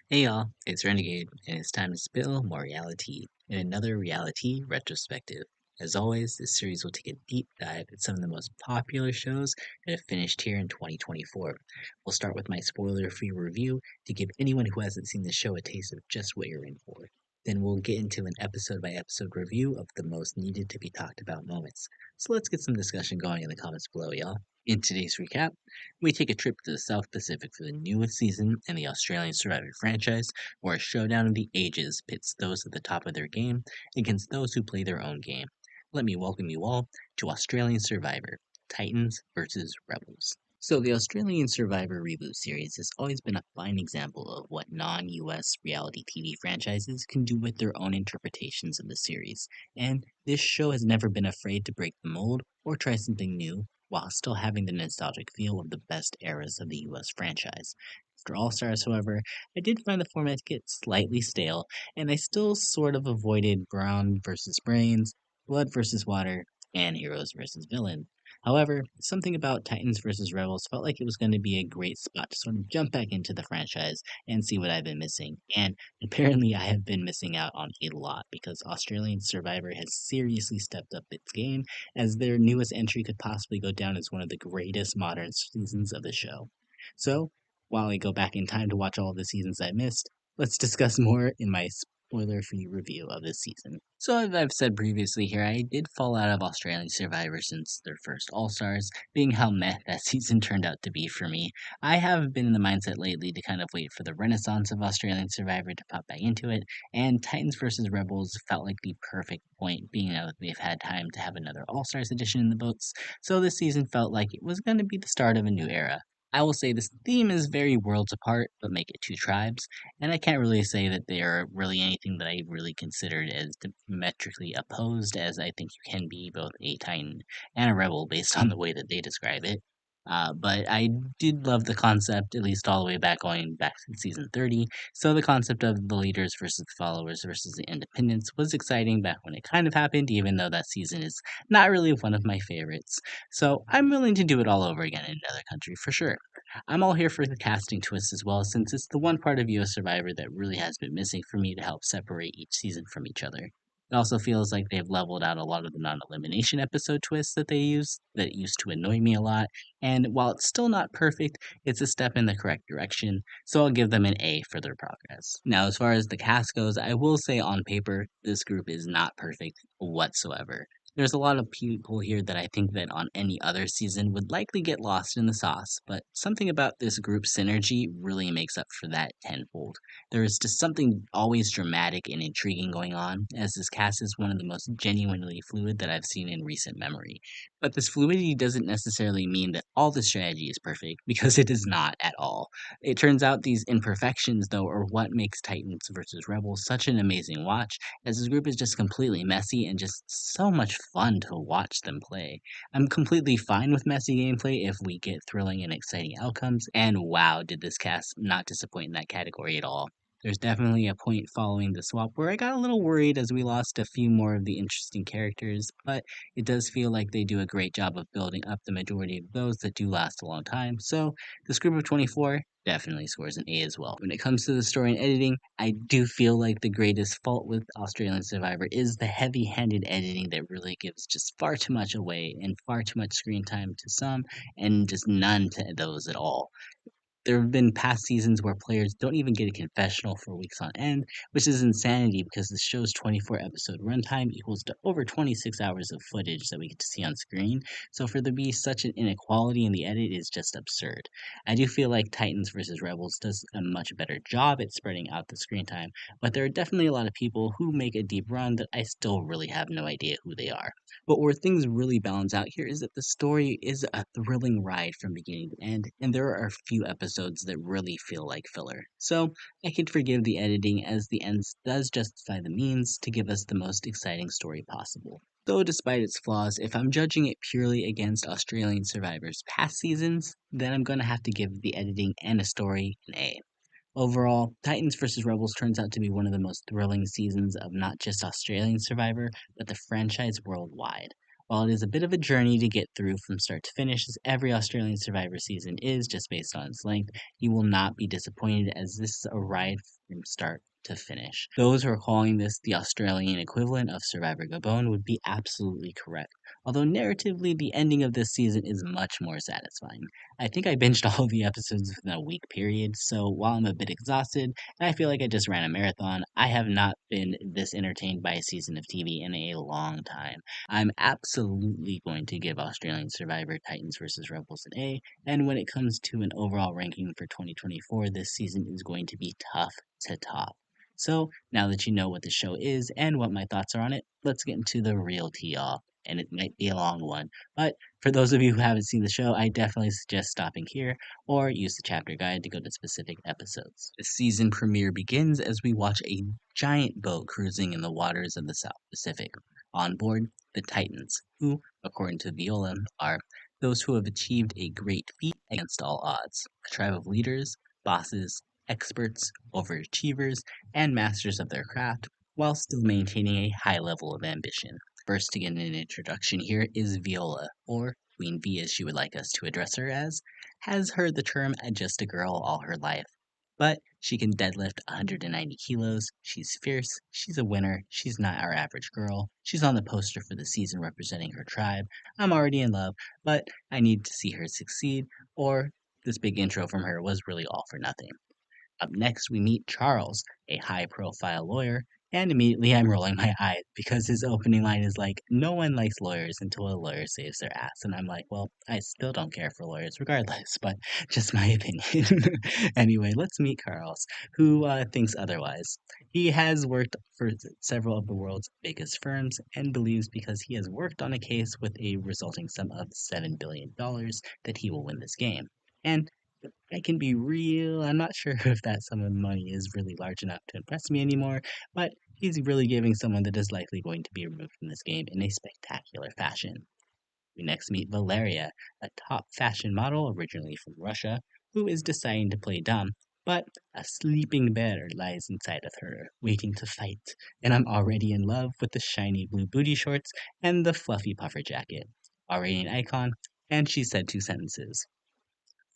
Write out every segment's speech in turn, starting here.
Hey y'all, it's Renegade, and it's time to spill more Reali-Tea in another Reali-Tea retrospective. As always, this series will take a deep dive at some of the most popular shows that have finished here in 2024. We'll start with my spoiler-free review to give anyone who hasn't seen the show a taste of just what you're in for. Then we'll get into an episode-by-episode review of the most needed to be talked about moments. So let's get some discussion going in the comments below, y'all. In today's recap, we take a trip to the South Pacific for the newest season in the Australian Survivor franchise, where a showdown of the ages pits those at the top of their game against those who play their own game. Let me welcome you all to Australian Survivor, Titans versus Rebels. So, the Australian Survivor reboot series has always been a fine example of what non-US reality TV franchises can do with their own interpretations of the series, and this show has never been afraid to break the mold or try something new while still having the nostalgic feel of the best eras of the US franchise. After All Stars, however, I did find the format to get slightly stale, and I still sort of avoided Brown versus Brains, Blood versus Water, and Heroes versus Villain. However, something about Titans versus Rebels felt like it was going to be a great spot to sort of jump back into the franchise and see what I've been missing. And apparently, I have been missing out on a lot because Australian Survivor has seriously stepped up its game, as their newest entry could possibly go down as one of the greatest modern seasons of the show. So, while I go back in time to watch all of the seasons I missed, let's discuss more in my spoiler-free review of this season. So, as I've said previously here, I did fall out of Australian Survivor since their first All-Stars, being how meh that season turned out to be for me. I have been in the mindset lately to kind of wait for the renaissance of Australian Survivor to pop back into it, and Titans vs. Rebels felt like the perfect point, being that we've had time to have another All-Stars edition in the books, so this season felt like it was going to be the start of a new era. I will say this theme is very worlds apart, but make it two tribes, and I can't really say that they are really anything that I really considered as diametrically opposed, as I think you can be both a Titan and a Rebel based on the way that they describe it. But I did love the concept, at least all the way back going back to season 30. So the concept of the leaders versus the followers versus the independents was exciting back when it kind of happened, even though that season is not really one of my favorites. So I'm willing to do it all over again in another country for sure. I'm all here for the casting twist as well, since it's the one part of US Survivor that really has been missing for me to help separate each season from each other. It also feels like they've leveled out a lot of the non-elimination episode twists that they use that used to annoy me a lot, and while it's still not perfect, it's a step in the correct direction, so I'll give them an A for their progress. Now, as far as the cast goes, I will say on paper, this group is not perfect whatsoever. There's a lot of people here that I think that on any other season would likely get lost in the sauce, but something about this group synergy really makes up for that tenfold. There is just something always dramatic and intriguing going on, as this cast is one of the most genuinely fluid that I've seen in recent memory. But this fluidity doesn't necessarily mean that all the strategy is perfect, because it is not at all. It turns out these imperfections, though, are what makes Titans versus Rebels such an amazing watch, as this group is just completely messy and just so much fun to watch them play. I'm completely fine with messy gameplay if we get thrilling and exciting outcomes, and wow, did this cast not disappoint in that category at all. There's definitely a point following the swap where I got a little worried as we lost a few more of the interesting characters, but it does feel like they do a great job of building up the majority of those that do last a long time, so this group of 24 definitely scores an A as well. When it comes to the story and editing, I do feel like the greatest fault with Australian Survivor is the heavy-handed editing that really gives just far too much away and far too much screen time to some and just none to those at all. There have been past seasons where players don't even get a confessional for weeks on end, which is insanity because the show's 24 episode runtime equals to over 26 hours of footage that we get to see on screen. So for there to be such an inequality in the edit is just absurd. I do feel like Titans vs. Rebels does a much better job at spreading out the screen time, but there are definitely a lot of people who make a deep run that I still really have no idea who they are. But where things really balance out here is that the story is a thrilling ride from beginning to end, and there are a few episodes that really feel like filler. So I could forgive the editing, as the ends does justify the means to give us the most exciting story possible. Though despite its flaws, if I'm judging it purely against Australian Survivor's past seasons, then I'm gonna have to give the editing and the story an A. Overall, Titans vs. Rebels turns out to be one of the most thrilling seasons of not just Australian Survivor, but the franchise worldwide. While it is a bit of a journey to get through from start to finish, as every Australian Survivor season is just based on its length, you will not be disappointed as this is a ride from start to finish. Those who are calling this the Australian equivalent of Survivor Gabon would be absolutely correct. Although narratively, the ending of this season is much more satisfying. I think I binged all of the episodes within a week period, so while I'm a bit exhausted, and I feel like I just ran a marathon, I have not been this entertained by a season of TV in a long time. I'm absolutely going to give Australian Survivor Titans vs. Rebels an A, and when it comes to an overall ranking for 2024, this season is going to be tough to top. So, now that you know what the show is and what my thoughts are on it, let's get into the real tea off. And it might be a long one, but for those of you who haven't seen the show, I definitely suggest stopping here or use the chapter guide to go to specific episodes. The season premiere begins as we watch a giant boat cruising in the waters of the South Pacific. On board, the Titans, who, according to Viola, are those who have achieved a great feat against all odds. A tribe of leaders, bosses, experts, overachievers, and masters of their craft, while still maintaining a high level of ambition. First to get an introduction here is Viola, or Queen V as she would like us to address her as, has heard the term just a girl all her life. But she can deadlift 190 kilos, she's fierce, she's a winner, she's not our average girl, she's on the poster for the season representing her tribe. I'm already in love, but I need to see her succeed, or this big intro from her was really all for nothing. Up next, we meet Charles, a high profile lawyer, and immediately I'm rolling my eyes because his opening line is like, no one likes lawyers until a lawyer saves their ass. And I'm like, well, I still don't care for lawyers regardless, but just my opinion. Anyway, let's meet Charles, who thinks otherwise. He has worked for several of the world's biggest firms and believes because he has worked on a case with a resulting sum of $7 billion that he will win this game. And I can be real. I'm not sure if that sum of money is really large enough to impress me anymore, but he's really giving someone that is likely going to be removed from this game in a spectacular fashion. We next meet Valeria, a top fashion model originally from Russia, who is deciding to play dumb, but a sleeping bear lies inside of her, waiting to fight, and I'm already in love with the shiny blue booty shorts and the fluffy puffer jacket. Already an icon, and she said two sentences.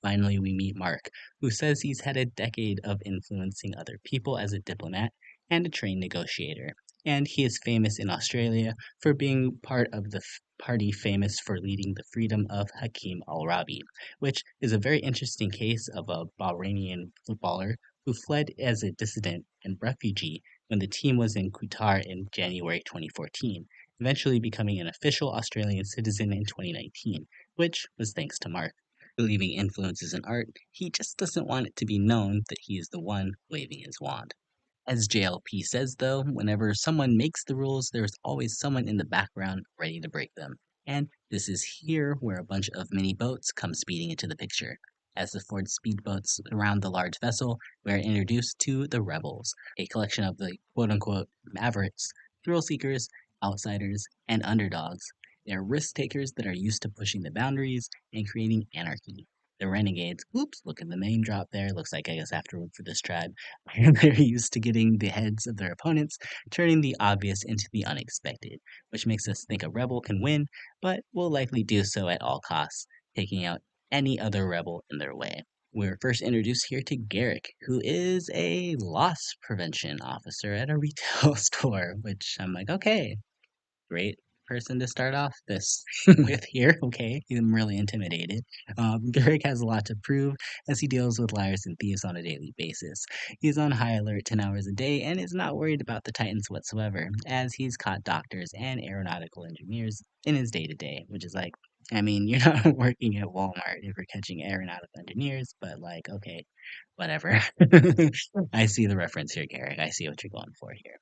Finally, we meet Mark, who says he's had a decade of influencing other people as a diplomat and a trained negotiator. And he is famous in Australia for being part of the party famous for leading the freedom of Hakim Al Rabi, which is a very interesting case of a Bahraini footballer who fled as a dissident and refugee when the team was in Qatar in January 2014, eventually becoming an official Australian citizen in 2019, which was thanks to Mark. Believing influences in art, he just doesn't want it to be known that he is the one waving his wand. As JLP says, though, whenever someone makes the rules, there's always someone in the background ready to break them. And this is here where a bunch of mini boats come speeding into the picture. As the Ford speedboats surround the large vessel, we are introduced to the Rebels, a collection of the quote unquote mavericks, thrill seekers, outsiders, and underdogs. They are risk takers that are used to pushing the boundaries and creating anarchy. The renegades, oops, look at the name drop there. Looks like I guess afterward for this tribe. They're used to getting the heads of their opponents, turning the obvious into the unexpected, which makes us think a rebel can win, but will likely do so at all costs, taking out any other rebel in their way. We're first introduced here to Garrick, who is a loss prevention officer at a retail store, which I'm like, okay, great person to start off this with here. Okay, I'm really intimidated. Garrick has a lot to prove as he deals with liars and thieves on a daily basis. He's on high alert 10 hours a day and is not worried about the Titans whatsoever, as he's caught doctors and aeronautical engineers in his day to day, which is like, I mean, you're not working at Walmart if you're catching aeronautical engineers, but like, okay, whatever. I see the reference here, Garrick. I see what you're going for here.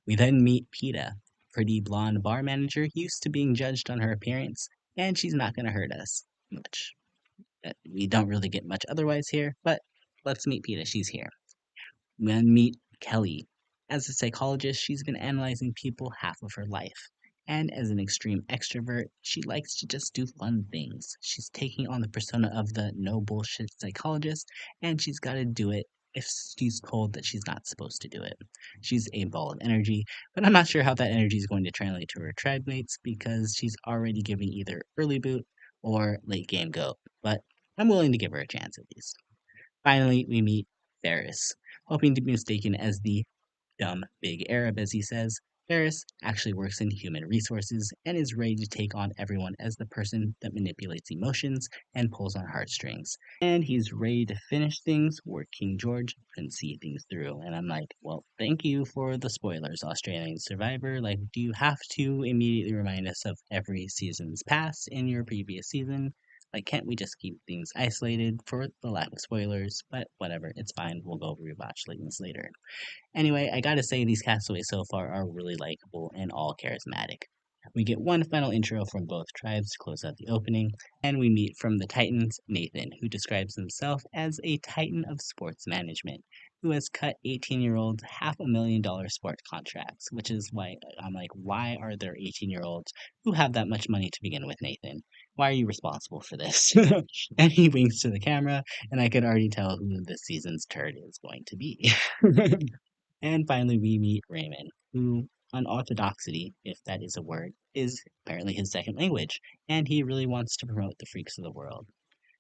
We then meet Peta, pretty blonde bar manager used to being judged on her appearance, and she's not going to hurt us much. We don't really get much otherwise here, but let's meet Peta. She's here. We then meet Kelly. As a psychologist, she's been analyzing people half of her life. And as an extreme extrovert, she likes to just do fun things. She's taking on the persona of the no bullshit psychologist, and she's got to do it if she's told that she's not supposed to do it. She's a ball of energy, but I'm not sure how that energy is going to translate to her tribe mates because she's already giving either early boot or late game go. But I'm willing to give her a chance at least. Finally, we meet Ferris, hoping to be mistaken as the dumb big Arab, as he says. Ferris actually works in human resources and is ready to take on everyone as the person that manipulates emotions and pulls on heartstrings. And he's ready to finish things where King George couldn't see things through. And I'm like, well, thank you for the spoilers, Australian Survivor. Like, do you have to immediately remind us of every season's past in your previous season? Like, can't we just keep things isolated for the lack of spoilers? But whatever, it's fine. We'll go rewatch things later. Anyway, I gotta say these castaways so far are really likable and all charismatic. We get one final intro from both tribes to close out the opening, and we meet from the Titans Nathan, who describes himself as a titan of sports management, who has cut 18-year-olds $500,000 sport contracts, which is why I'm like, why are there 18-year-olds who have that much money to begin with, Nathan? Why are you responsible for this? And he winks to the camera, and I could already tell who this season's turd is going to be. And finally, we meet Raymond, who, unorthodoxy, if that is a word, is apparently his second language, and he really wants to promote the freaks of the world.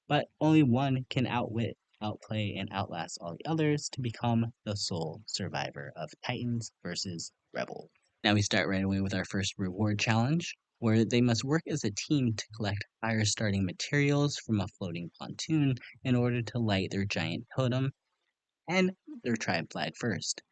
But only one can outwit, outplay, and outlast all the others to become the sole survivor of Titans versus Rebels. Now we start right away with our first reward challenge, where they must work as a team to collect fire starting materials from a floating pontoon in order to light their giant totem and their tribe flag first.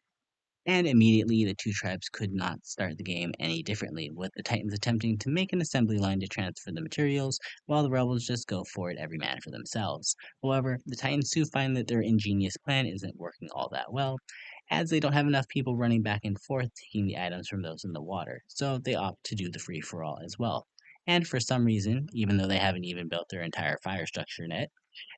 And immediately the two tribes could not start the game any differently, with the Titans attempting to make an assembly line to transfer the materials, while the Rebels just go for it every man for themselves. However, the Titans soon find that their ingenious plan isn't working all that well, as they don't have enough people running back and forth taking the items from those in the water, so they opt to do the free-for-all as well. And for some reason, even though they haven't even built their entire fire structure yet,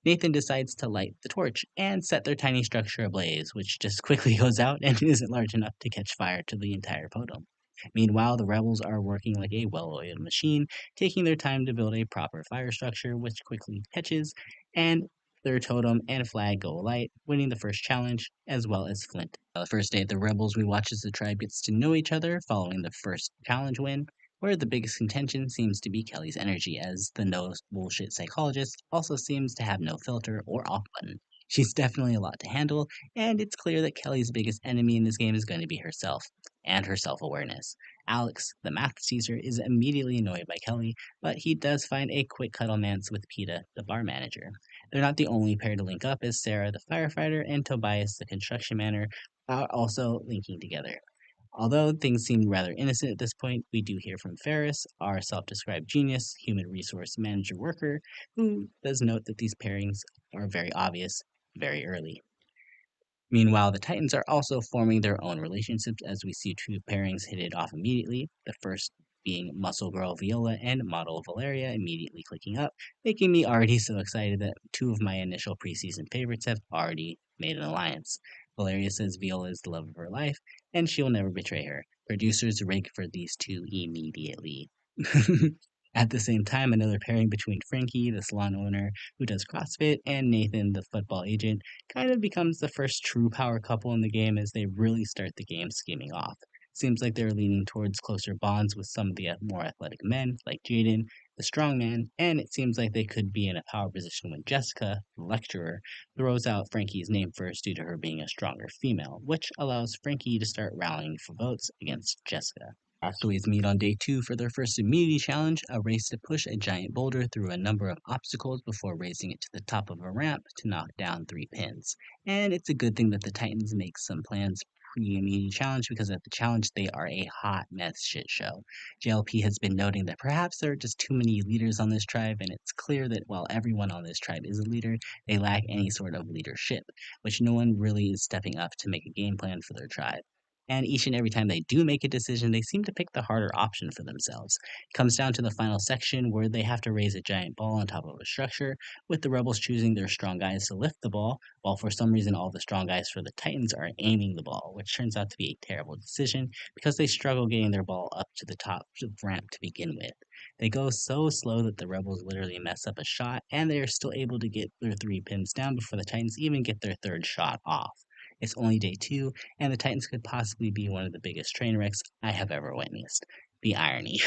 Nathan decides to light the torch and set their tiny structure ablaze, which just quickly goes out and isn't large enough to catch fire to the entire podium. Meanwhile, the rebels are working like a well oiled machine, taking their time to build a proper fire structure, which quickly catches, and their totem and flag go alight, winning the first challenge, as well as Flint. The first day of the rebels, we watch as the tribe gets to know each other following the first challenge win, where the biggest contention seems to be Kelly's energy, as the no bullshit psychologist also seems to have no filter or off button. She's definitely a lot to handle, and it's clear that Kelly's biggest enemy in this game is going to be herself and her self awareness. Alex, the math teacher, is immediately annoyed by Kelly, but he does find a quick cuddlemance with Peta, the bar manager. They're not the only pair to link up, as Sarah, the firefighter, and Tobias, the construction manager, are also linking together. Although things seem rather innocent at this point, we do hear from Ferris, our self described genius, human resource manager worker, who does note that these pairings are very obvious very early. Meanwhile, the Titans are also forming their own relationships as we see two pairings hit it off immediately. The first being Muscle Girl Viola and Model Valeria immediately clicking up, making me already so excited that two of my initial preseason favorites have already made an alliance. Valeria says Viola is the love of her life, and she'll never betray her. Producers rig for these two immediately. At the same time, another pairing between Frankie, the salon owner who does CrossFit, and Nathan, the football agent, kind of becomes the first true power couple in the game as they really start the game scheming off. Seems like they're leaning towards closer bonds with some of the more athletic men, like Jaden, the strongman, and it seems like they could be in a power position when Jessica, the lecturer, throws out Frankie's name first due to her being a stronger female, which allows Frankie to start rallying for votes against Jessica. Castaways meet on day 2 for their first immunity challenge, a race to push a giant boulder through a number of obstacles before raising it to the top of a ramp to knock down 3 pins. And it's a good thing that the Titans make some plans pre-immunity challenge because at the challenge they are a hot mess shit show. JLP has been noting that perhaps there are just too many leaders on this tribe, and it's clear that while everyone on this tribe is a leader, they lack any sort of leadership, which no one really is stepping up to make a game plan for their tribe. And each and every time they do make a decision, they seem to pick the harder option for themselves. It comes down to the final section where they have to raise a giant ball on top of a structure, with the rebels choosing their strong guys to lift the ball, while for some reason all the strong guys for the Titans are aiming the ball, which turns out to be a terrible decision because they struggle getting their ball up to the top of the ramp to begin with. They go so slow that the rebels literally mess up a shot, and they are still able to get their 3 pins down before the Titans even get their third shot off. It's only day 2, and the Titans could possibly be one of the biggest train wrecks I have ever witnessed. The irony.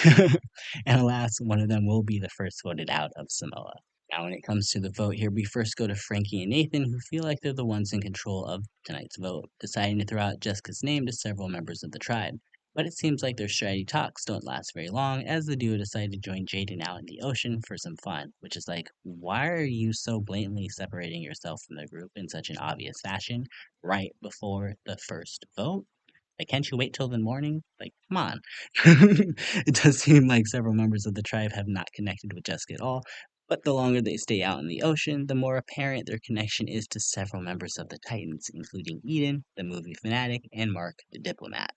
And alas, one of them will be the first voted out of Samoa. Now, when it comes to the vote here, we first go to Frankie and Nathan, who feel like they're the ones in control of tonight's vote, deciding to throw out Jessica's name to several members of the tribe. But it seems like their strategy talks don't last very long, as the duo decide to join Jaden out in the ocean for some fun, which is like, why are you so blatantly separating yourself from the group in such an obvious fashion right before the first vote? Like, can't you wait till the morning? Like, come on. It does seem like several members of the tribe have not connected with Jessica at all, but the longer they stay out in the ocean, the more apparent their connection is to several members of the Titans, including Eden, the movie fanatic, and Mark, the diplomat.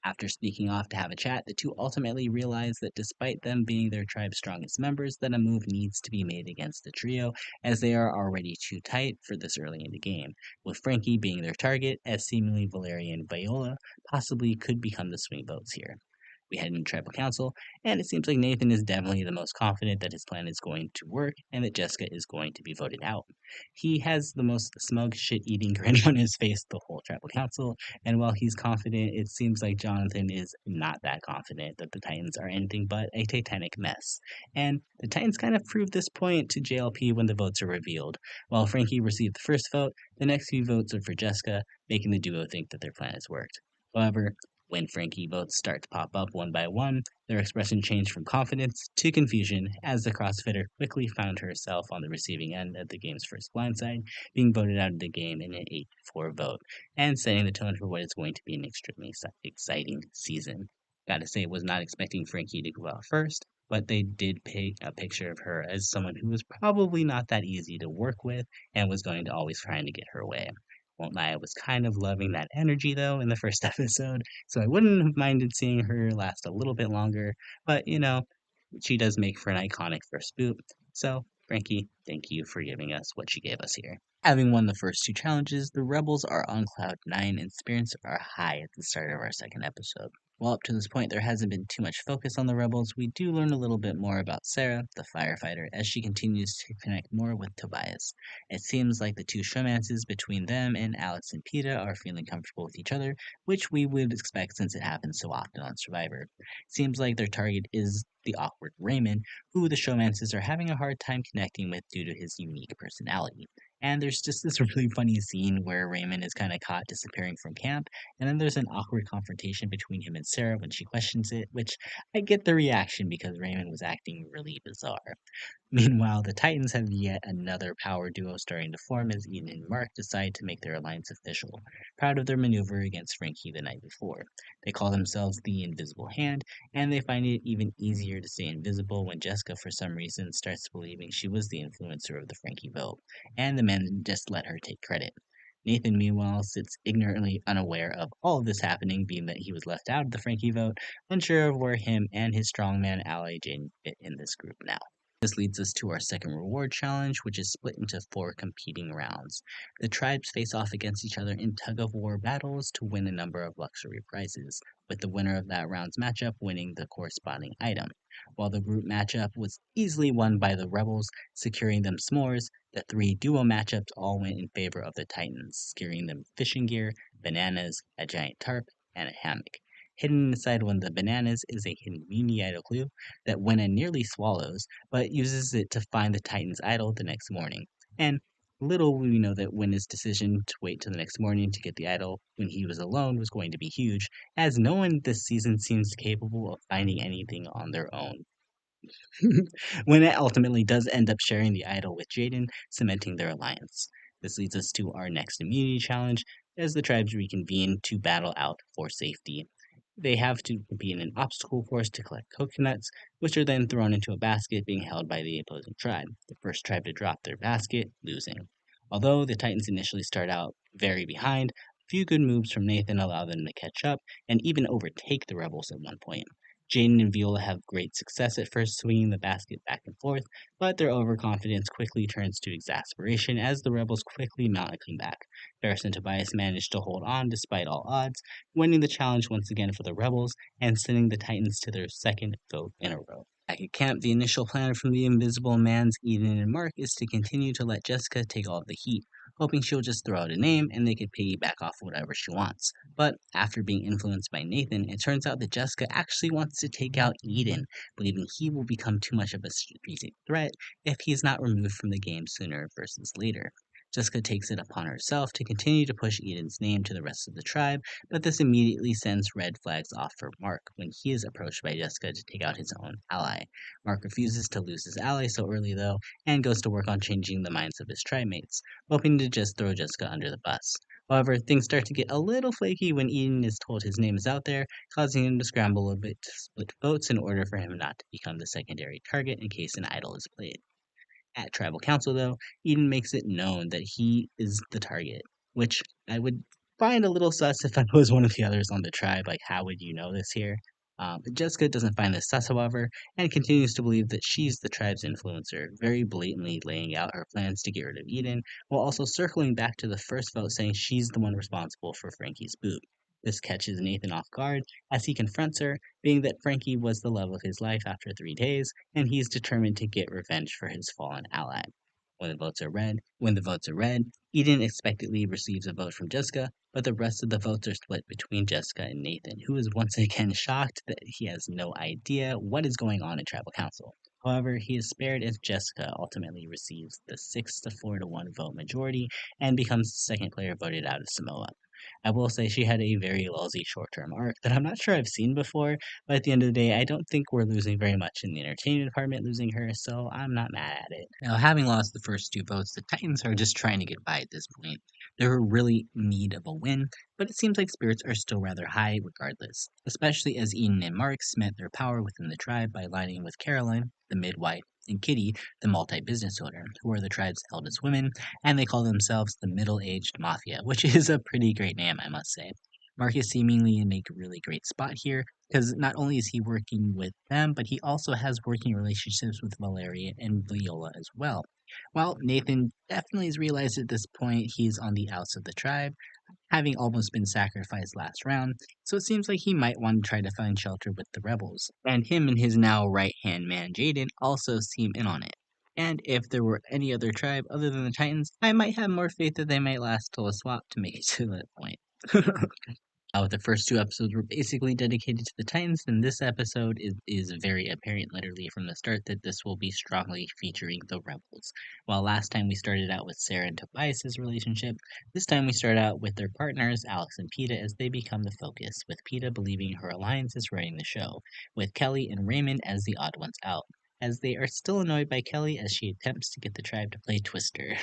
After sneaking off to have a chat, the two ultimately realize that despite them being their tribe's strongest members, that a move needs to be made against the trio, as they are already too tight for this early in the game, with Frankie being their target, as seemingly Valerian Viola possibly could become the swing votes here. We head into tribal council, and it seems like Nathan is definitely the most confident that his plan is going to work and that Jessica is going to be voted out. He has the most smug shit-eating grin on his face the whole tribal council, and while he's confident, it seems like Jonathan is not that confident that the Titans are anything but a titanic mess. And the Titans kind of proved this point to JLP when the votes are revealed. While Frankie received the first vote, the next few votes are for Jessica, making the duo think that their plan has worked. However, when Frankie votes start to pop up one by one, their expression changed from confidence to confusion as the CrossFitter quickly found herself on the receiving end of the game's first blindside, being voted out of the game in an 8-4 vote, and setting the tone for what is going to be an extremely exciting season. Gotta say, was not expecting Frankie to go out first, but they did paint a picture of her as someone who was probably not that easy to work with and was going to always trying to get her way. Won't lie, I was kind of loving that energy though in the first episode, so I wouldn't have minded seeing her last a little bit longer, but she does make for an iconic first boot. So, Frankie, thank you for giving us what she gave us here. Having won the first 2 challenges, the Rebels are on cloud 9 and spirits are high at the start of our second episode. While up to this point there hasn't been too much focus on the Rebels, we do learn a little bit more about Sarah, the firefighter, as she continues to connect more with Tobias. It seems like the two showmances between them and Alex and Peta are feeling comfortable with each other, which we would expect since it happens so often on Survivor. Seems like their target is the awkward Raymond, who the showmances are having a hard time connecting with due to his unique personality. And there's just this really funny scene where Raymond is kind of caught disappearing from camp, and then there's an awkward confrontation between him and Sarah when she questions it, which I get the reaction because Raymond was acting really bizarre. Meanwhile, the Titans have yet another power duo starting to form as Eden and Mark decide to make their alliance official, proud of their maneuver against Frankie the night before. They call themselves the Invisible Hand, and they find it even easier to stay invisible when Jessica, for some reason, starts believing she was the influencer of the Frankie vote, and the men just let her take credit. Nathan, meanwhile, sits ignorantly unaware of all of this happening, being that he was left out of the Frankie vote, unsure of where him and his strongman ally Jane fit in this group now. This leads us to our second reward challenge, which is split into 4 competing rounds. The tribes face off against each other in tug-of-war battles to win a number of luxury prizes, with the winner of that round's matchup winning the corresponding item. While the group matchup was easily won by the Rebels, securing them s'mores, the 3 duo matchups all went in favor of the Titans, securing them fishing gear, bananas, a giant tarp, and a hammock. Hidden inside one of the bananas is a hidden mini idol clue that Wenna nearly swallows, but uses it to find the Titan's idol the next morning. And little we know that Wenna's decision to wait till the next morning to get the idol when he was alone was going to be huge, as no one this season seems capable of finding anything on their own. Wenna ultimately does end up sharing the idol with Jaden, cementing their alliance. This leads us to our next immunity challenge, as the tribes reconvene to battle out for safety. They have to compete in an obstacle course to collect coconuts, which are then thrown into a basket being held by the opposing tribe. The first tribe to drop their basket, losing. Although the Titans initially start out very behind, Few good moves from Nathan allow them to catch up and even overtake the Rebels at one point. Jaden and Viola have great success at first swinging the basket back and forth, but their overconfidence quickly turns to exasperation as the Rebels quickly mount a comeback. Ferris and Tobias manage to hold on despite all odds, winning the challenge once again for the Rebels and sending the Titans to their second vote in a row. Back at camp, the initial plan from the Invisible Man's Eden and Mark is to continue to let Jessica take all of the heat, hoping she'll just throw out a name and they could piggyback off whatever she wants. But after being influenced by Nathan, it turns out that Jessica actually wants to take out Eden, believing he will become too much of a strategic threat if he is not removed from the game sooner versus later. Jessica takes it upon herself to continue to push Eden's name to the rest of the tribe, but this immediately sends red flags off for Mark when he is approached by Jessica to take out his own ally. Mark refuses to lose his ally so early though, and goes to work on changing the minds of his tribe mates, hoping to just throw Jessica under the bus. However, things start to get a little flaky when Eden is told his name is out there, causing him to scramble a bit to split votes in order for him not to become the secondary target in case an idol is played. At tribal council, though, Eden makes it known that he is the target, which I would find a little sus if I was one of the others on the tribe. Like, how would you know this here? But Jessica doesn't find this sus, however, and continues to believe that she's the tribe's influencer, very blatantly laying out her plans to get rid of Eden, while also circling back to the first vote saying she's the one responsible for Frankie's boot. This catches Nathan off guard as he confronts her, being that Frankie was the love of his life after 3 days, and he's determined to get revenge for his fallen ally. When the votes are read, Eden expectantly receives a vote from Jessica, but the rest of the votes are split between Jessica and Nathan, who is once again shocked that he has no idea what is going on in Tribal Council. However, he is spared as Jessica ultimately receives the 6 to 4 to 1 vote majority and becomes the second player voted out of Samoa. I will say she had a very lousy short-term arc that I'm not sure I've seen before, but at the end of the day, I don't think we're losing very much in the entertainment department losing her, so I'm not mad at it. Now, having lost the first 2 votes, the Titans are just trying to get by at this point. They're really in need of a win, but it seems like spirits are still rather high regardless, especially as Eden and Mark cement their power within the tribe by aligning with Caroline, the midwife, and Kitty, the multi-business owner, who are the tribe's eldest women, and they call themselves the Middle-Aged Mafia, which is a pretty great name, I must say. Mark is seemingly in a really great spot here, because not only is he working with them, but he also has working relationships with Valeria and Viola as well. While Nathan definitely has realized at this point he's on the outs of the tribe, having almost been sacrificed last round, so it seems like he might want to try to find shelter with the rebels. And him and his now right-hand man Jaden also seem in on it. And if there were any other tribe other than the Titans, I might have more faith that they might last till a swap to make it to that point. The first 2 episodes were basically dedicated to the Titans, and this episode is very apparent literally from the start that this will be strongly featuring the Rebels. While last time we started out with Sarah and Tobias' relationship, this time we start out with their partners, Alex and Peta, as they become the focus, with Peta believing her alliance is running the show, with Kelly and Raymond as the odd ones out, as they are still annoyed by Kelly as she attempts to get the tribe to play Twister.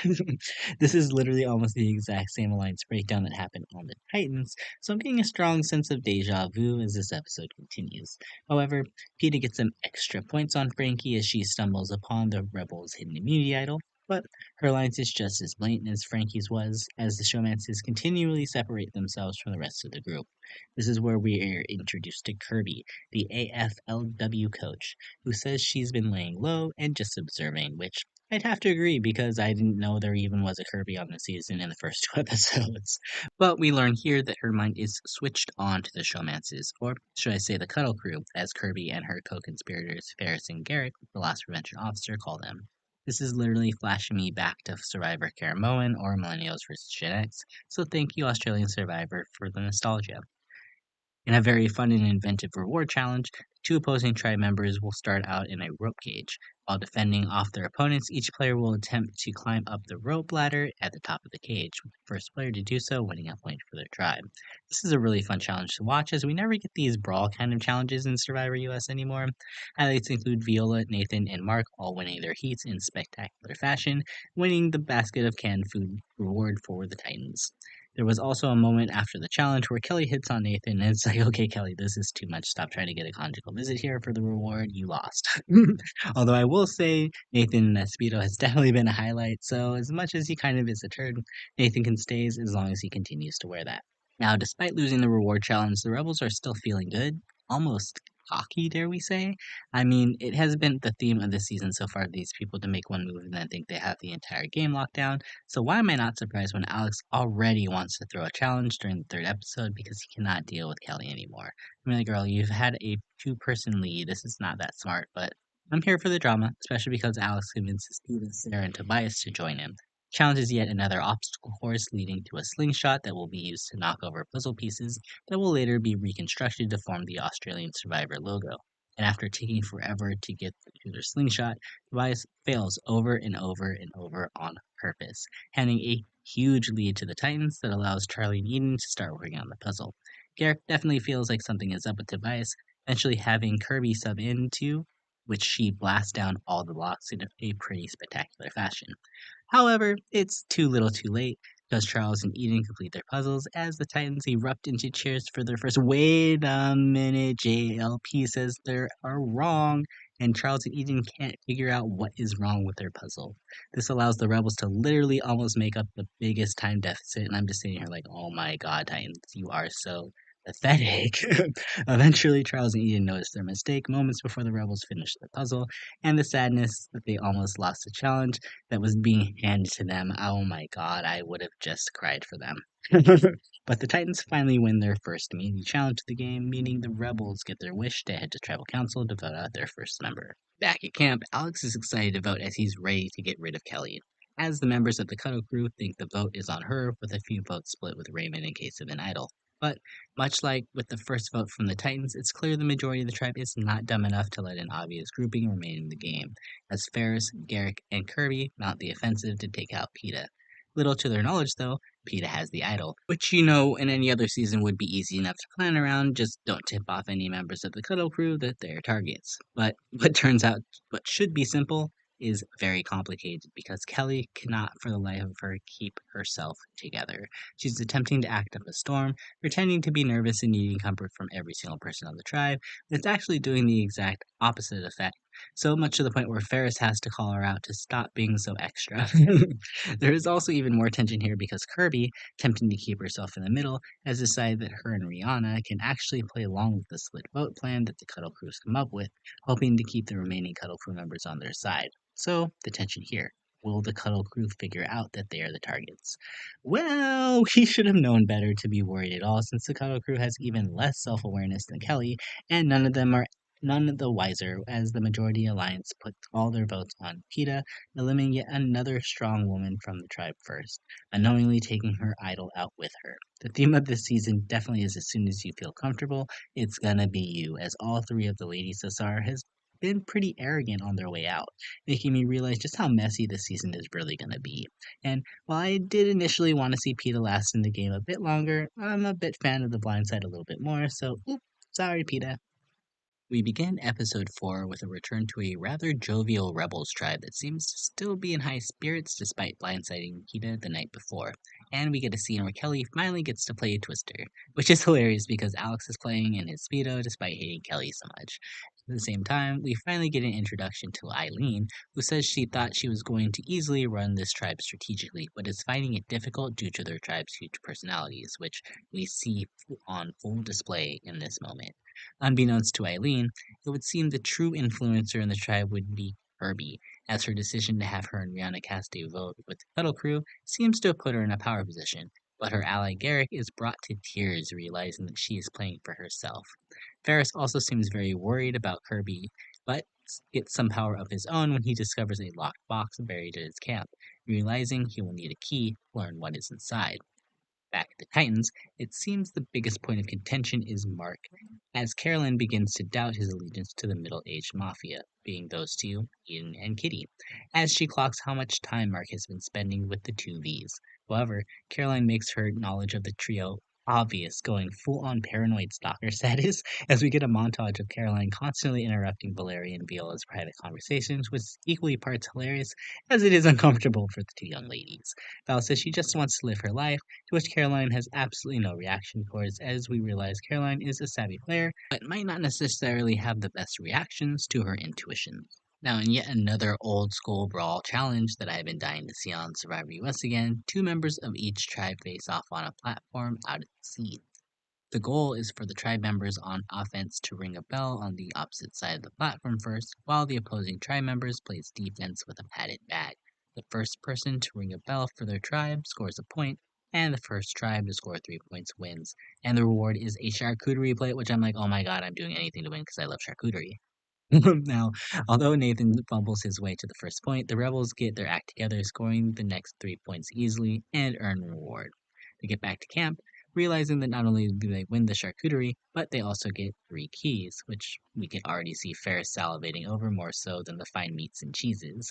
This is literally almost the exact same alliance breakdown that happened on the Titans, so I'm getting a strong sense of deja vu as this episode continues. However, Peta gets some extra points on Frankie as she stumbles upon the Rebels' hidden immunity idol, but her alliance is just as blatant as Frankie's was, as the showmances continually separate themselves from the rest of the group. This is where we are introduced to Kirby, the AFLW coach, who says she's been laying low and just observing, which I'd have to agree because I didn't know there even was a Kirby on the season in the first 2 episodes. But we learn here that her mind is switched on to the showmances, or should I say the Cuddle crew, as Kirby and her co-conspirators Ferris and Garrick, the last prevention officer, call them. This is literally flashing me back to Survivor Caramoan or Millennials vs. Gen X, so thank you Australian Survivor for the nostalgia. In a very fun and inventive reward challenge, 2 opposing tribe members will start out in a rope cage. While defending off their opponents, each player will attempt to climb up the rope ladder at the top of the cage, with the first player to do so winning a point for their tribe. This is a really fun challenge to watch as we never get these brawl kind of challenges in Survivor US anymore. Highlights include Viola, Nathan, and Mark all winning their heats in spectacular fashion, winning the basket of canned food reward for the Titans. There was also a moment after the challenge where Kelly hits on Nathan, and it's like, okay, Kelly, this is too much. Stop trying to get a conjugal visit here for the reward. You lost. Although I will say, Nathan Speedo has definitely been a highlight, so as much as he kind of is a turd, Nathan can stay as long as he continues to wear that. Now, despite losing the reward challenge, the Rebels are still feeling good, almost cocky, dare we say. I mean, it has been the theme of this season so far, these people to make one move and then think they have the entire game locked down. So why am I not surprised when Alex already wants to throw a challenge during the third episode because he cannot deal with Kelly anymore? I mean, like, girl, you've had a two-person lead. This is not that smart, but I'm here for the drama, especially because Alex convinces Peter, Sarah, and Tobias to join him. Challenge is yet another obstacle course leading to a slingshot that will be used to knock over puzzle pieces that will later be reconstructed to form the Australian Survivor logo. And after taking forever to get to their slingshot, Tobias fails over and over and over on purpose, handing a huge lead to the Titans that allows Charlie and Eden to start working on the puzzle. Garrick definitely feels like something is up with Tobias, eventually having Kirby sub into, which she blasts down all the blocks in a pretty spectacular fashion. However, it's too little too late because Charles and Eden complete their puzzles as the Titans erupt into cheers for their first. Wait a minute, JLP says they are wrong, and Charles and Eden can't figure out what is wrong with their puzzle. This allows the Rebels to literally almost make up the biggest time deficit, and I'm just sitting here like, oh my god, Titans, you are so pathetic. Eventually, Charles and Eden notice their mistake moments before the Rebels finish the puzzle, and the sadness that they almost lost the challenge that was being handed to them. Oh my god, I would have just cried for them. But the Titans finally win their first meaty challenge of the game, meaning the Rebels get their wish to head to Tribal Council to vote out their first member. Back at camp, Alex is excited to vote as he's ready to get rid of Kelly. As the members of the Cuddle crew think the vote is on her, with a few votes split with Raymond in case of an idol. But much like with the first vote from the Titans, it's clear the majority of the tribe is not dumb enough to let an obvious grouping remain in the game, as Ferris, Garrick, and Kirby mount the offensive to take out PETA. Little to their knowledge, though, PETA has the idol, which in any other season would be easy enough to plan around, just don't tip off any members of the Cuddle crew that they're targets. But what turns out what should be simple is very complicated because Kelly cannot for the life of her keep herself together. She's attempting to act up a storm, pretending to be nervous and needing comfort from every single person on the tribe, but it's actually doing the exact opposite effect. So much to the point where Ferris has to call her out to stop being so extra. There is also even more tension here because Kirby, tempting to keep herself in the middle, has decided that her and Rihanna can actually play along with the split vote plan that the Cuddle Crew's come up with, hoping to keep the remaining Cuddle Crew members on their side. So, the tension here. Will the Cuddle Crew figure out that they are the targets? Well, we should have known better to be worried at all since the Cuddle Crew has even less self-awareness than Kelly, and none of the wiser as the majority alliance puts all their votes on PETA, eliminating yet another strong woman from the tribe first, unknowingly taking her idol out with her. The theme of this season definitely is as soon as you feel comfortable, it's gonna be you, as all three of the ladies thus far has been pretty arrogant on their way out, making me realize just how messy this season is really gonna be. And while I did initially want to see PETA last in the game a bit longer, I'm a bit fan of the Blindside a little bit more, so sorry PETA. We begin episode 4 with a return to a rather jovial rebels tribe that seems to still be in high spirits despite blindsiding PETA the night before. And we get a scene where Kelly finally gets to play Twister, which is hilarious because Alex is playing in his Speedo despite hating Kelly so much. At the same time, we finally get an introduction to Eileen, who says she thought she was going to easily run this tribe strategically, but is finding it difficult due to their tribe's huge personalities, which we see on full display in this moment. Unbeknownst to Eileen, it would seem the true influencer in the tribe would be Kirby, as her decision to have her and Rihanna cast a vote with the Cuddle Crew seems to have put her in a power position, but her ally Garrick is brought to tears realizing that she is playing for herself. Ferris also seems very worried about Kirby, but gets some power of his own when he discovers a locked box buried at his camp, realizing he will need a key to learn what is inside. Back at the Titans, it seems the biggest point of contention is Mark, as Carolyn begins to doubt his allegiance to the middle-aged mafia, being those two, Eden and Kitty, as she clocks how much time Mark has been spending with the two Vs. However, Caroline makes her knowledge of the trio obvious, going full-on paranoid stalker status as we get a montage of Caroline constantly interrupting Valerie and Viola's private conversations, which is equally parts hilarious as it is uncomfortable for the two young ladies. Val says she just wants to live her life, to which Caroline has absolutely no reaction towards, as we realize Caroline is a savvy player, but might not necessarily have the best reactions to her intuitions. Now, in yet another old school brawl challenge that I've been dying to see on Survivor US again, two members of each tribe face off on a platform out at sea. The goal is for the tribe members on offense to ring a bell on the opposite side of the platform first, while the opposing tribe members plays defense with a padded bag. The first person to ring a bell for their tribe scores a point, and the first tribe to score 3 points wins. And the reward is a charcuterie plate, which I'm like, oh my god, I'm doing anything to win because I love charcuterie. Now, although Nathan fumbles his way to the first point, the Rebels get their act together, scoring the next 3 points easily and earn a reward. They get back to camp, realizing that not only do they win the charcuterie, but they also get 3 keys, which we can already see Ferris salivating over more so than the fine meats and cheeses.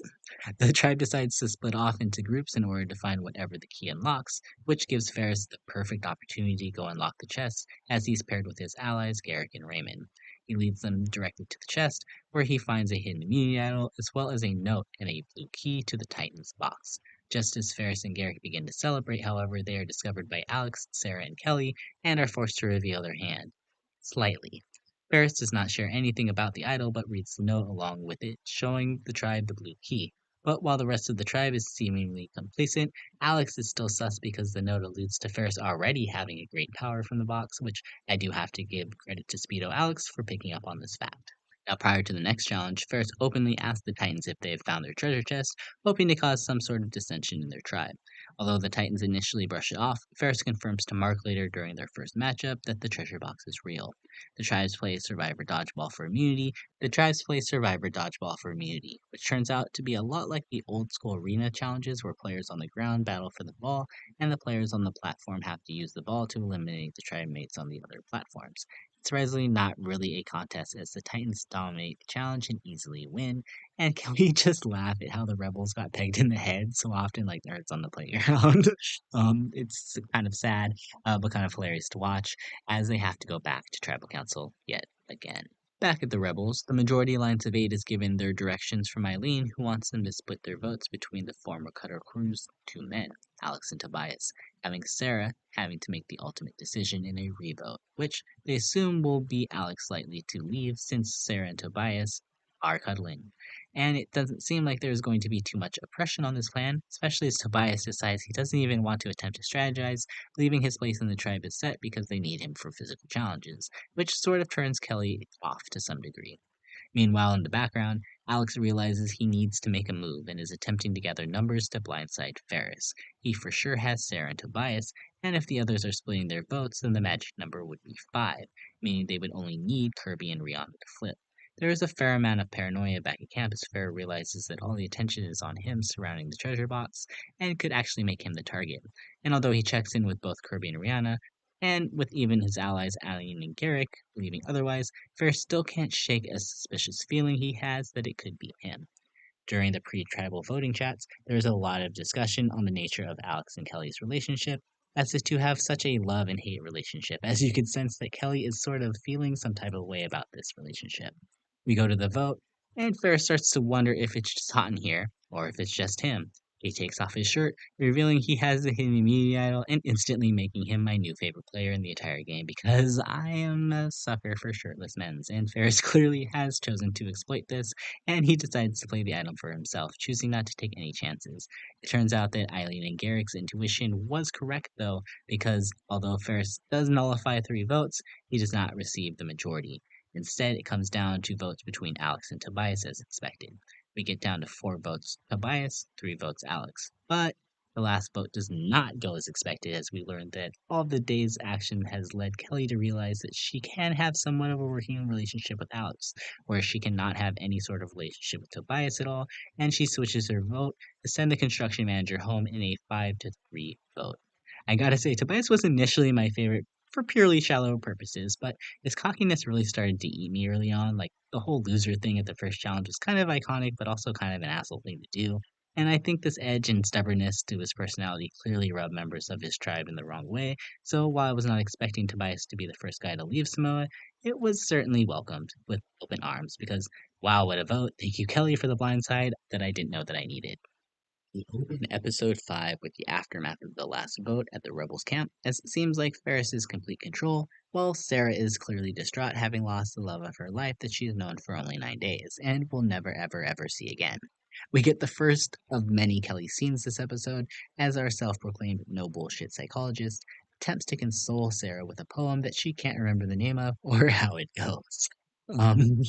The tribe decides to split off into groups in order to find whatever the key unlocks, which gives Ferris the perfect opportunity to go unlock the chest as he's paired with his allies Garrick and Raymond. He leads them directly to the chest, where he finds a hidden immunity idol as well as a note and a blue key to the Titan's box. Just as Ferris and Garrick begin to celebrate, however, they are discovered by Alex, Sarah, and Kelly and are forced to reveal their hand. Slightly. Ferris does not share anything about the idol but reads the note along with it, showing the tribe the blue key. But while the rest of the tribe is seemingly complacent, Alex is still sus because the note alludes to Ferris already having a great power from the box, which I do have to give credit to Speedo Alex for picking up on this fact. Now, prior to the next challenge, Ferris openly asks the Titans if they have found their treasure chest, hoping to cause some sort of dissension in their tribe. Although the Titans initially brush it off, Ferris confirms to Mark later during their first matchup that the treasure box is real. The tribes play Survivor Dodgeball for immunity, which turns out to be a lot like the old school arena challenges where players on the ground battle for the ball and the players on the platform have to use the ball to eliminate the tribe mates on the other platforms. It's surprisingly not really a contest as the Titans dominate the challenge and easily win. And can we just laugh at how the Rebels got pegged in the head so often like nerds on the playground? It's kind of sad, but kind of hilarious to watch as they have to go back to tribal council yet again. Back at the Rebels, the majority alliance of 8 is given their directions from Eileen, who wants them to split their votes between the former Cutter crew's 2 men, Alex and Tobias, having Sarah having to make the ultimate decision in a revote, which they assume will be Alex likely to leave since Sarah and Tobias are cuddling. And it doesn't seem like there's going to be too much oppression on this plan, especially as Tobias decides he doesn't even want to attempt to strategize, believing his place in the tribe is set because they need him for physical challenges, which sort of turns Kelly off to some degree. Meanwhile, in the background, Alex realizes he needs to make a move and is attempting to gather numbers to blindside Ferris. He for sure has Sarah and Tobias, and if the others are splitting their votes, then the magic number would be 5, meaning they would only need Kirby and Rihanna to flip. There is a fair amount of paranoia back at camp as Farrah realizes that all the attention is on him surrounding the treasure box and could actually make him the target. And although he checks in with both Kirby and Rihanna, and with even his allies Aline and Garrick believing otherwise, Ferris still can't shake a suspicious feeling he has that it could be him. During the pre-tribal voting chats, there is a lot of discussion on the nature of Alex and Kelly's relationship, as the two have such a love and hate relationship, as you can sense that Kelly is sort of feeling some type of way about this relationship. We go to the vote, and Ferris starts to wonder if it's just hot in here, or if it's just him. He takes off his shirt, revealing he has the hidden immunity idol, and instantly making him my new favorite player in the entire game because I am a sucker for shirtless men's, and Ferris clearly has chosen to exploit this, and he decides to play the item for himself, choosing not to take any chances. It turns out that Eileen and Garrick's intuition was correct though, because although Ferris does nullify 3 votes, he does not receive the majority. Instead, it comes down to votes between Alex and Tobias as expected. We get down to 4 votes Tobias, 3 votes Alex. But the last vote does not go as expected as we learn that all the day's action has led Kelly to realize that she can have somewhat of a working relationship with Alex, where she cannot have any sort of relationship with Tobias at all, and she switches her vote to send the construction manager home in a 5-3 vote. I gotta say, Tobias was initially my favorite for purely shallow purposes, but his cockiness really started to eat me early on. Like, the whole loser thing at the first challenge was kind of iconic, but also kind of an asshole thing to do. And I think this edge and stubbornness to his personality clearly rubbed members of his tribe in the wrong way, so while I was not expecting Tobias to be the first guy to leave Samoa, it was certainly welcomed with open arms because, wow, what a vote. Thank you, Kelly, for the blindside that I didn't know that I needed. We open episode 5 with the aftermath of the last vote at the Rebels camp, as it seems like Ferris is complete control, while Sarah is clearly distraught having lost the love of her life that she's known for only 9 days, and will never ever ever see again. We get the first of many Kelly scenes this episode, as our self-proclaimed no bullshit psychologist attempts to console Sarah with a poem that she can't remember the name of or how it goes. Um,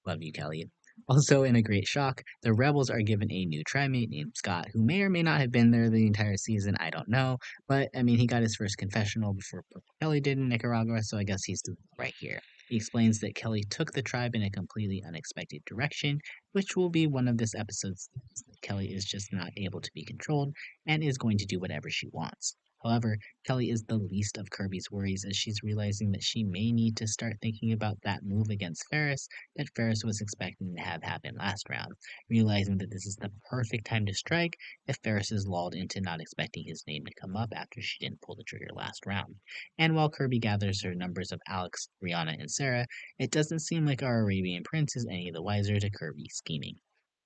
Love you, Kelly. Also, in a great shock, the Rebels are given a new trimate named Scott, who may or may not have been there the entire season. I don't know. But, I mean, he got his first confessional before Kelly did in Nicaragua, so I guess he's doing it right here. He explains that Kelly took the tribe in a completely unexpected direction, which will be one of this episode's themes, that Kelly is just not able to be controlled and is going to do whatever she wants. However, Kelly is the least of Kirby's worries as she's realizing that she may need to start thinking about that move against Ferris that Ferris was expecting to have happen last round, realizing that this is the perfect time to strike if Ferris is lulled into not expecting his name to come up after she didn't pull the trigger last round. And while Kirby gathers her numbers of Alex, Rihanna, and Sarah, it doesn't seem like our Arabian prince is any the wiser to Kirby's scheming.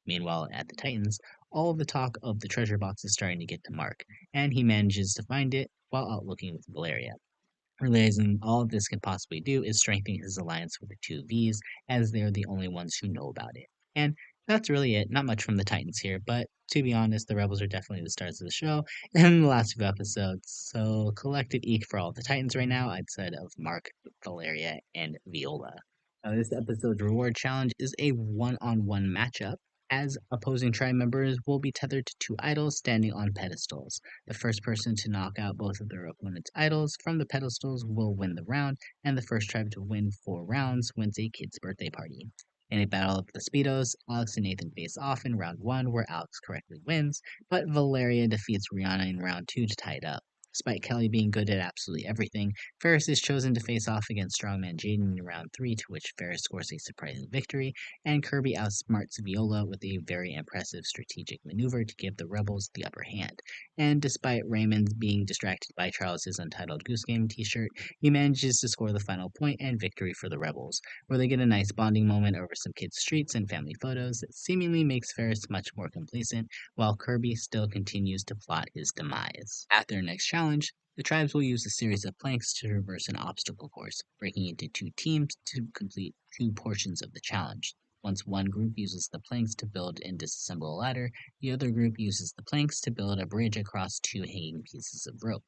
Meanwhile, at the Titans, all of the talk of the treasure box is starting to get to Mark, and he manages to find it while out looking with Valeria. Realizing all of this can possibly do is strengthen his alliance with the two Vs, as they're the only ones who know about it. And that's really it. Not much from the Titans here, but to be honest, the Rebels are definitely the stars of the show in the last few episodes. So, collective eek for all the Titans right now, I'd say of Mark, Valeria, and Viola. This episode's reward challenge is a one-on-one matchup, as opposing tribe members will be tethered to two idols standing on pedestals. The first person to knock out both of their opponent's idols from the pedestals will win the round, and the first tribe to win 4 rounds wins a kid's birthday party. In a battle of the Speedos, Alex and Nathan face off in round 1, where Alex correctly wins, but Valeria defeats Rihanna in round 2 to tie it up. Despite Kelly being good at absolutely everything, Ferris is chosen to face off against Strongman Jaden in round 3, to which Ferris scores a surprising victory, and Kirby outsmarts Viola with a very impressive strategic maneuver to give the Rebels the upper hand. And despite Raymond being distracted by Charles' Untitled Goose Game t-shirt, he manages to score the final point and victory for the Rebels, where they get a nice bonding moment over some kids' streets and family photos that seemingly makes Ferris much more complacent, while Kirby still continues to plot his demise. At their next challenge, the tribes will use a series of planks to traverse an obstacle course, breaking into 2 teams to complete 2 portions of the challenge. Once one group uses the planks to build and disassemble a ladder, the other group uses the planks to build a bridge across 2 hanging pieces of rope.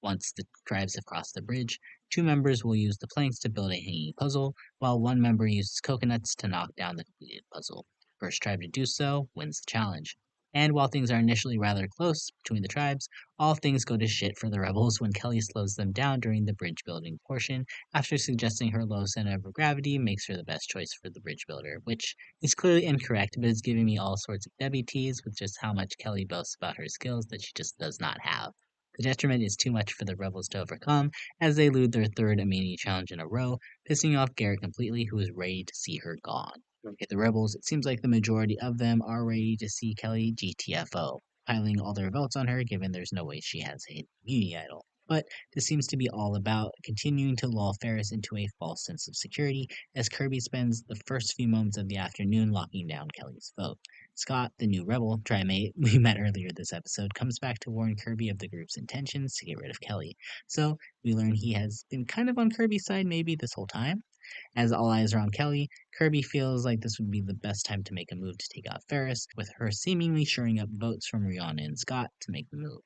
Once the tribes have crossed the bridge, 2 members will use the planks to build a hanging puzzle, while one member uses coconuts to knock down the completed puzzle. First tribe to do so wins the challenge. And while things are initially rather close between the tribes, all things go to shit for the rebels when Kelly slows them down during the bridge building portion after suggesting her low center of gravity makes her the best choice for the bridge builder, which is clearly incorrect, but it's giving me all sorts of Debbie teas with just how much Kelly boasts about her skills that she just does not have. The detriment is too much for the rebels to overcome, as they lose their third immunity challenge in a row, pissing off Garrett completely, who is ready to see her gone. Okay, the rebels, it seems like the majority of them are ready to see Kelly GTFO, piling all their votes on her given there's no way she has a immunity idol. But this seems to be all about continuing to lull Ferris into a false sense of security, as Kirby spends the first few moments of the afternoon locking down Kelly's vote. Scott, the new rebel, trimate we met earlier this episode, comes back to warn Kirby of the group's intentions to get rid of Kelly. So we learn he has been kind of on Kirby's side maybe this whole time. As all eyes are on Kelly, Kirby feels like this would be the best time to make a move to take out Ferris, with her seemingly shoring up votes from Rihanna and Scott to make the move.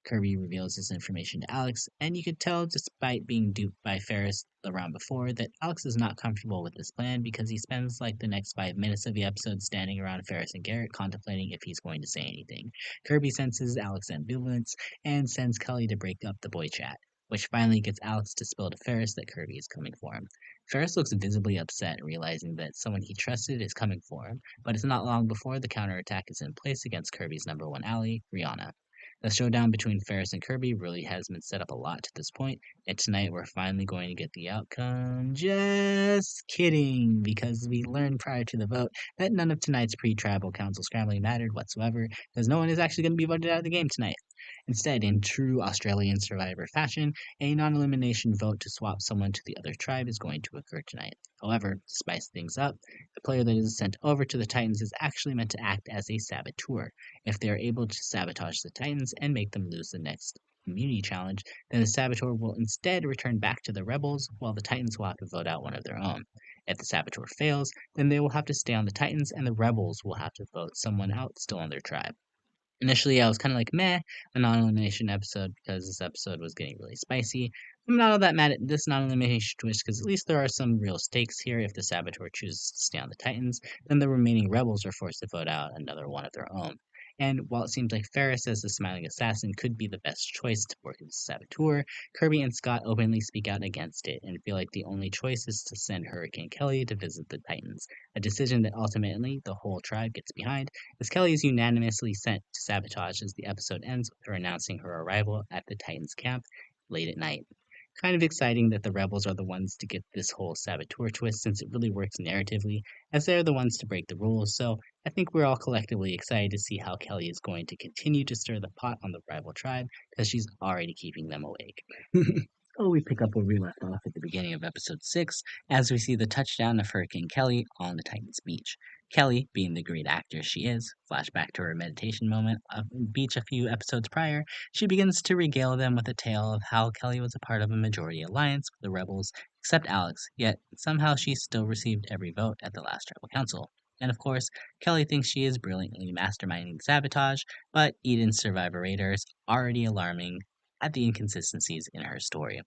Kirby reveals this information to Alex, and you could tell, despite being duped by Ferris the round before, that Alex is not comfortable with this plan because he spends like the next 5 minutes of the episode standing around Ferris and Garrett contemplating if he's going to say anything. Kirby senses Alex's ambivalence and sends Kelly to break up the boy chat, which finally gets Alex to spill to Ferris that Kirby is coming for him. Ferris looks visibly upset, realizing that someone he trusted is coming for him, but it's not long before the counterattack is in place against Kirby's number 1 ally, Rihanna. The showdown between Ferris and Kirby really has been set up a lot to this point, and tonight we're finally going to get the outcome. Just kidding, because we learned prior to the vote that none of tonight's pre-tribal council scrambling mattered whatsoever, because no one is actually going to be voted out of the game tonight. Instead, in true Australian Survivor fashion, a non-elimination vote to swap someone to the other tribe is going to occur tonight. However, to spice things up, the player that is sent over to the Titans is actually meant to act as a saboteur. If they are able to sabotage the Titans and make them lose the next immunity challenge, then the Saboteur will instead return back to the Rebels, while the Titans will have to vote out one of their own. If the Saboteur fails, then they will have to stay on the Titans, and the Rebels will have to vote someone out still on their tribe. Initially, I was kind of like, meh, a non-elimination episode because this episode was getting really spicy. I'm not all that mad at this non-elimination twist because at least there are some real stakes here. If the Saboteur chooses to stay on the Titans, then the remaining rebels are forced to vote out another one of their own. And while it seems like Ferris as the smiling assassin could be the best choice to work as a saboteur, Kirby and Scott openly speak out against it and feel like the only choice is to send Hurricane Kelly to visit the Titans, a decision that ultimately the whole tribe gets behind, as Kelly is unanimously sent to sabotage as the episode ends with her announcing her arrival at the Titans camp late at night. Kind of exciting that the rebels are the ones to get this whole saboteur twist since it really works narratively, as they're the ones to break the rules, so I think we're all collectively excited to see how Kelly is going to continue to stir the pot on the rival tribe, because she's already keeping them awake. So we pick up where we left off at the beginning of episode 6, as we see the touchdown of Hurricane Kelly on the Titans beach. Kelly, being the great actress she is, flashback to her meditation moment of beach a few episodes prior, she begins to regale them with a tale of how Kelly was a part of a majority alliance with the rebels, except Alex, yet somehow she still received every vote at the last tribal council. And of course, Kelly thinks she is brilliantly masterminding sabotage, but Eden's survivor radar is already alarming at the inconsistencies in her story.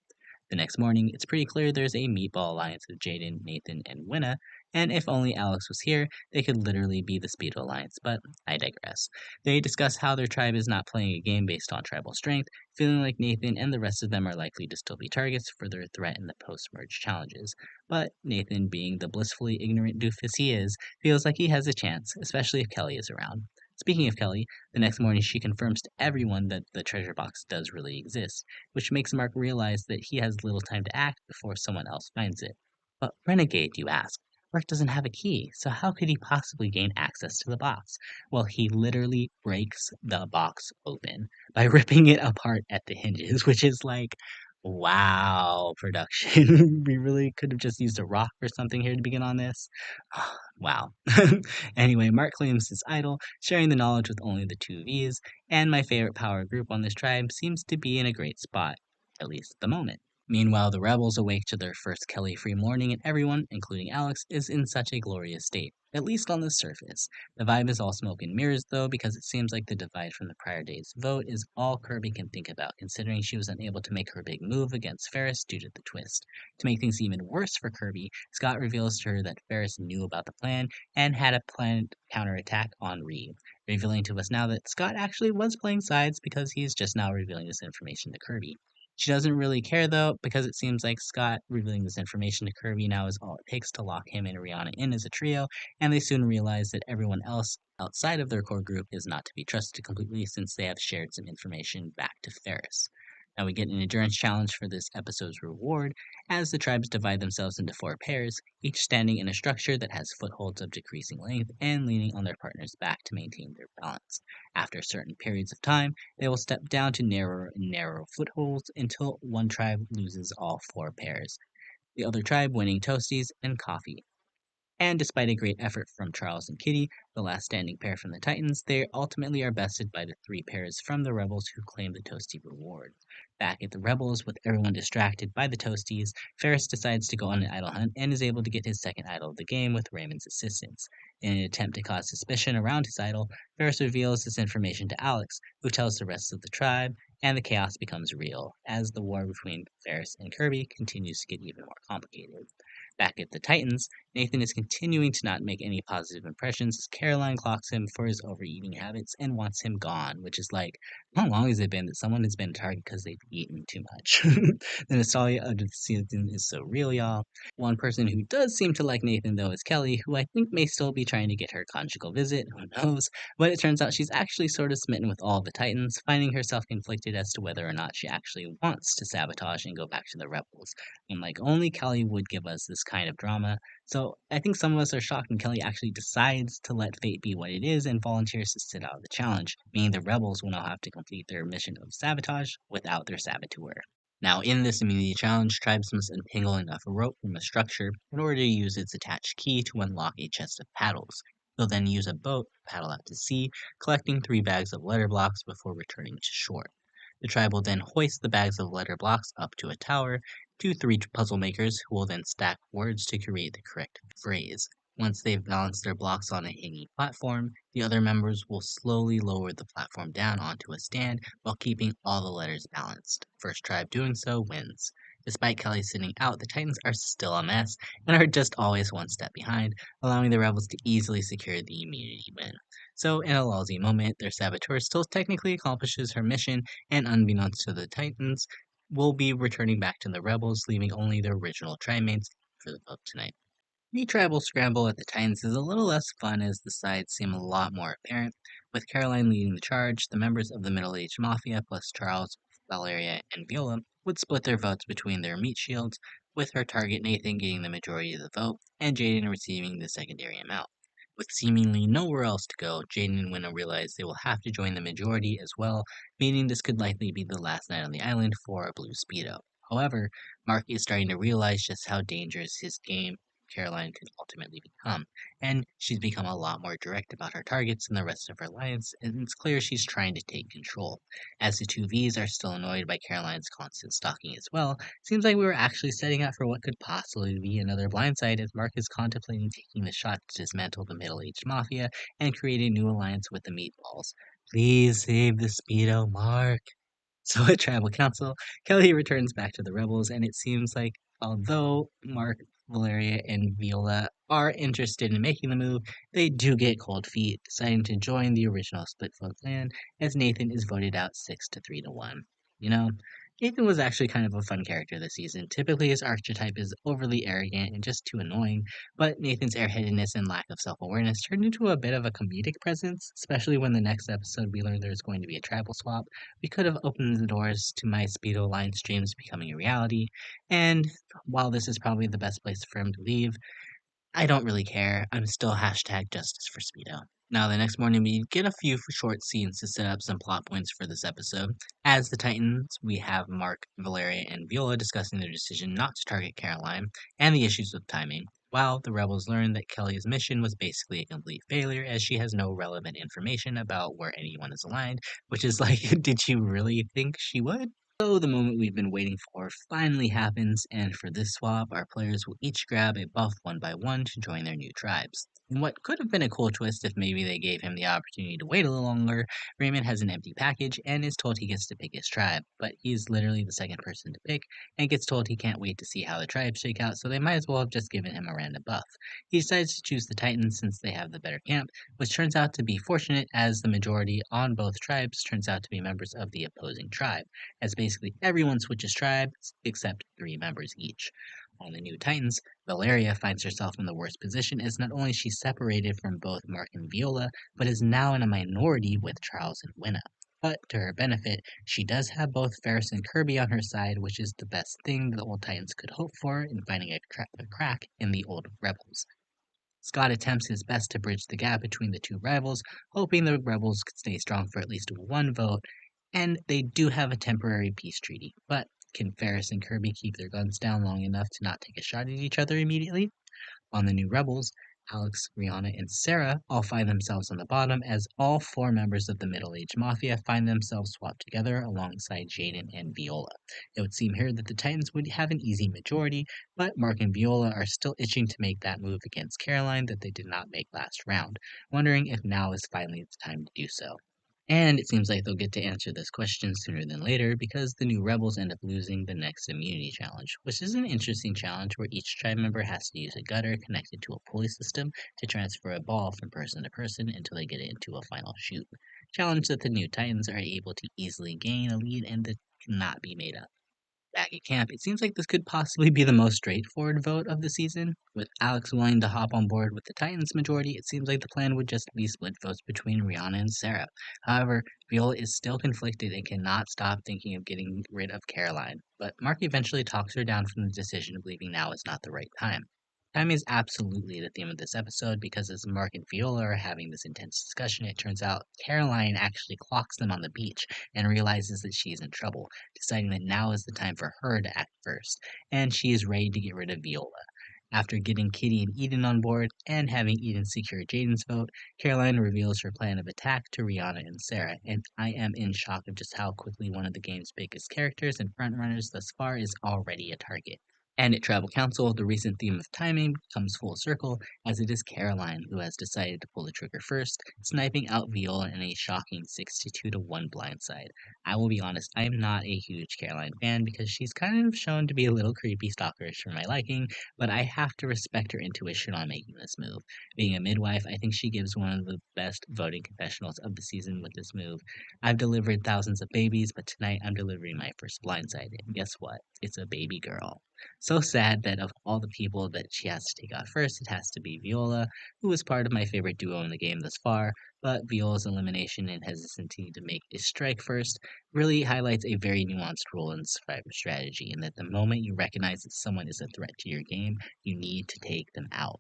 The next morning, it's pretty clear there's a meatball alliance of Jaden, Nathan, and Winna, and if only Alex was here, they could literally be the Speedo Alliance, but I digress. They discuss how their tribe is not playing a game based on tribal strength, feeling like Nathan and the rest of them are likely to still be targets for their threat in the post-merge challenges. But Nathan, being the blissfully ignorant doofus he is, feels like he has a chance, especially if Kelly is around. Speaking of Kelly, the next morning she confirms to everyone that the treasure box does really exist, which makes Mark realize that he has little time to act before someone else finds it. But Renegade, you ask? Mark doesn't have a key, so how could he possibly gain access to the box? Well, he literally breaks the box open by ripping it apart at the hinges, which is like, wow, production. We really could have just used a rock or something here to begin on this. Wow. Anyway, Mark claims his idol, sharing the knowledge with only the two V's, and my favorite power group on this tribe seems to be in a great spot, at least at the moment. Meanwhile, the rebels awake to their first Kelly-free morning, and everyone, including Alex, is in such a glorious state, at least on the surface. The vibe is all smoke and mirrors, though, because it seems like the divide from the prior day's vote is all Kirby can think about, considering she was unable to make her big move against Ferris due to the twist. To make things even worse for Kirby, Scott reveals to her that Ferris knew about the plan and had a planned counterattack on Reeve, revealing to us now that Scott actually was playing sides because he's just now revealing this information to Kirby. She doesn't really care though, because it seems like Scott revealing this information to Kirby now is all it takes to lock him and Rihanna in as a trio, and they soon realize that everyone else outside of their core group is not to be trusted completely since they have shared some information back to Ferris. Now we get an endurance challenge for this episode's reward, as the tribes divide themselves into 4 pairs, each standing in a structure that has footholds of decreasing length and leaning on their partner's back to maintain their balance. After certain periods of time, they will step down to narrower and narrower footholds until one tribe loses all 4 pairs, the other tribe winning toasties and coffee. And despite a great effort from Charles and Kitty, the last standing pair from the Titans, they ultimately are bested by the 3 pairs from the Rebels who claim the Toasty reward. Back at the Rebels, with everyone distracted by the Toasties, Ferris decides to go on an idol hunt and is able to get his second idol of the game with Raymond's assistance. In an attempt to cause suspicion around his idol, Ferris reveals this information to Alex, who tells the rest of the tribe, and the chaos becomes real as the war between Ferris and Kirby continues to get even more complicated. Back at the Titans, Nathan is continuing to not make any positive impressions as Caroline clocks him for his overeating habits and wants him gone, which is like, how long has it been that someone has been a target because they've eaten too much? The nostalgia of the season is so real, y'all. One person who does seem to like Nathan, though, is Kelly, who I think may still be trying to get her conjugal visit, who knows? But it turns out she's actually sort of smitten with all the Titans, finding herself conflicted as to whether or not she actually wants to sabotage and go back to the Rebels. And like, only Kelly would give us this kind of drama. So I think some of us are shocked when Kelly actually decides to let fate be what it is and volunteers to sit out the challenge, meaning the Rebels will now have to complete their mission of sabotage without their saboteur. Now, in this immunity challenge, tribes must untangle enough rope from a structure in order to use its attached key to unlock a chest of paddles. They'll then use a boat to paddle out to sea, collecting 3 bags of letter blocks before returning to shore. The tribe will then hoist the bags of letter blocks up to a tower to 3 puzzle makers who will then stack words to create the correct phrase. Once they've balanced their blocks on a hanging platform, the other members will slowly lower the platform down onto a stand while keeping all the letters balanced. First tribe doing so wins. Despite Kelly sitting out, the Titans are still a mess and are just always one step behind, allowing the Rebels to easily secure the immunity win. So, in a lousy moment, their saboteur still technically accomplishes her mission, and unbeknownst to the Titans, will be returning back to the Rebels, leaving only their original trimates for the vote tonight. The tribal scramble at the Titans is a little less fun as the sides seem a lot more apparent. With Caroline leading the charge, the members of the middle-aged mafia plus Charles, Valeria, and Viola would split their votes between their meat shields, with her target Nathan getting the majority of the vote and Jaden receiving the secondary amount. With seemingly nowhere else to go, Jaden and Winna realize they will have to join the majority as well, meaning this could likely be the last night on the island for a blue Speedo. However, Mark is starting to realize just how dangerous his game Caroline could ultimately become, and she's become a lot more direct about her targets than the rest of her alliance, and it's clear she's trying to take control. As the two Vs are still annoyed by Caroline's constant stalking as well, seems like we were actually setting up for what could possibly be another blindside as Mark is contemplating taking the shot to dismantle the middle-aged mafia and create a new alliance with the Meatballs. Please save the Speedo, Mark. So at Tribal Council, Kelly returns back to the Rebels, and it seems like although Mark, Valeria, and Viola are interested in making the move, they do get cold feet, deciding to join the original Split Foot clan as Nathan is voted out 6 to 3 to 1. You know, Nathan was actually kind of a fun character this season. Typically, his archetype is overly arrogant and just too annoying, but Nathan's airheadedness and lack of self awareness turned into a bit of a comedic presence, especially when the next episode we learned there's going to be a tribal swap. We could have opened the doors to my Speedo line streams becoming a reality, and while this is probably the best place for him to leave, I don't really care. I'm still hashtag justice for Speedo. Now, the next morning, we get a few short scenes to set up some plot points for this episode. As the Titans, we have Mark, Valeria, and Viola discussing their decision not to target Caroline and the issues with timing, while the rebels learn that Kelly's mission was basically a complete failure as she has no relevant information about where anyone is aligned, which is like, did she really think she would? So the moment we've been waiting for finally happens, and for this swap, our players will each grab a buff one by one to join their new tribes. And what could have been a cool twist if maybe they gave him the opportunity to wait a little longer, Raymond has an empty package and is told he gets to pick his tribe, but he's literally the second person to pick and gets told he can't wait to see how the tribes shake out, so they might as well have just given him a random buff. He decides to choose the Titans since they have the better camp, which turns out to be fortunate as the majority on both tribes turns out to be members of the opposing tribe, as basically everyone switches tribes except 3 members each. On the new Titans, Valeria finds herself in the worst position as not only she's separated from both Mark and Viola, but is now in a minority with Charles and Winna. But to her benefit, she does have both Ferris and Kirby on her side, which is the best thing the old Titans could hope for in finding a crack in the old rebels. Scott attempts his best to bridge the gap between the two rivals, hoping the rebels could stay strong for at least one vote, and they do have a temporary peace treaty. But can Ferris and Kirby keep their guns down long enough to not take a shot at each other immediately? On the new rebels, Alex, Rihanna, and Sarah all find themselves on the bottom as all 4 members of the middle-aged mafia find themselves swapped together alongside Jaden and Viola. It would seem here that the Titans would have an easy majority, but Mark and Viola are still itching to make that move against Caroline that they did not make last round, wondering if now is finally the time to do so. And it seems like they'll get to answer this question sooner than later because the new rebels end up losing the next immunity challenge, which is an interesting challenge where each tribe member has to use a gutter connected to a pulley system to transfer a ball from person to person until they get it into a final shoot. Challenge that the new Titans are able to easily gain a lead and that cannot be made up. Back at camp, it seems like this could possibly be the most straightforward vote of the season. With Alex willing to hop on board with the Titans majority, it seems like the plan would just be split votes between Rihanna and Sarah. However, Viola is still conflicted and cannot stop thinking of getting rid of Caroline, but Mark eventually talks her down from the decision, believing now is not the right time. Time is absolutely the theme of this episode because as Mark and Viola are having this intense discussion, it turns out Caroline actually clocks them on the beach and realizes that she is in trouble, deciding that now is the time for her to act first, and she is ready to get rid of Viola. After getting Kitty and Eden on board, and having Eden secure Jaden's vote, Caroline reveals her plan of attack to Rihanna and Sarah, and I am in shock of just how quickly one of the game's biggest characters and frontrunners thus far is already a target. And at Tribal Council, the recent theme of timing comes full circle, as it is Caroline who has decided to pull the trigger first, sniping out Viola in a shocking 62 to 1 blindside. I will be honest, I am not a huge Caroline fan because she's kind of shown to be a little creepy stalkerish for my liking, but I have to respect her intuition on making this move. Being a midwife, I think she gives one of the best voting confessionals of the season with this move. I've delivered thousands of babies, but tonight I'm delivering my first blindside, and guess what? It's a baby girl. So sad that of all the people that she has to take out first, it has to be Viola, who is part of my favorite duo in the game thus far, but Viola's elimination and hesitancy to make a strike first really highlights a very nuanced role in survivor strategy, and that the moment you recognize that someone is a threat to your game, you need to take them out.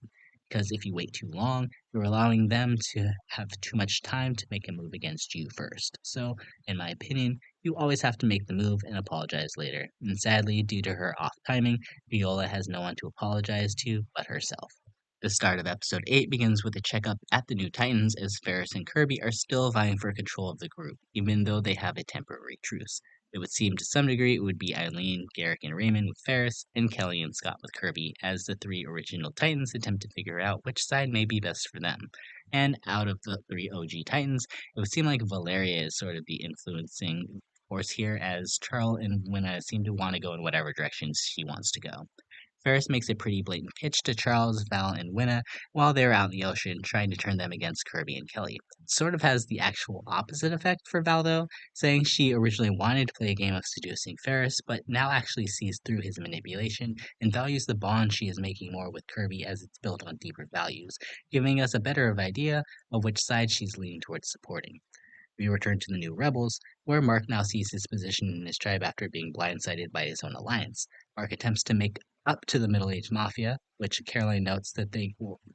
Because if you wait too long, you're allowing them to have too much time to make a move against you first. So, in my opinion, you always have to make the move and apologize later. And sadly, due to her off timing, Viola has no one to apologize to but herself. The start of episode 8 begins with a checkup at the New Titans as Ferris and Kirby are still vying for control of the group, even though they have a temporary truce. It would seem to some degree it would be Eileen, Garrick, and Raymond with Ferris, and Kelly and Scott with Kirby, as the three original Titans attempt to figure out which side may be best for them. And out of the three OG Titans, it would seem like Valeria is sort of the influencing force here, as Charles and Winna seem to want to go in whatever direction she wants to go. Ferris makes a pretty blatant pitch to Charles, Val, and Winna while they're out in the ocean, trying to turn them against Kirby and Kelly. It sort of has the actual opposite effect for Val, though, saying she originally wanted to play a game of seducing Ferris, but now actually sees through his manipulation and values the bond she is making more with Kirby as it's built on deeper values, giving us a better idea of which side she's leaning towards supporting. We return to the New Rebels, where Mark now sees his position in his tribe after being blindsided by his own alliance. Mark attempts to make up to the middle-aged mafia, which Caroline notes that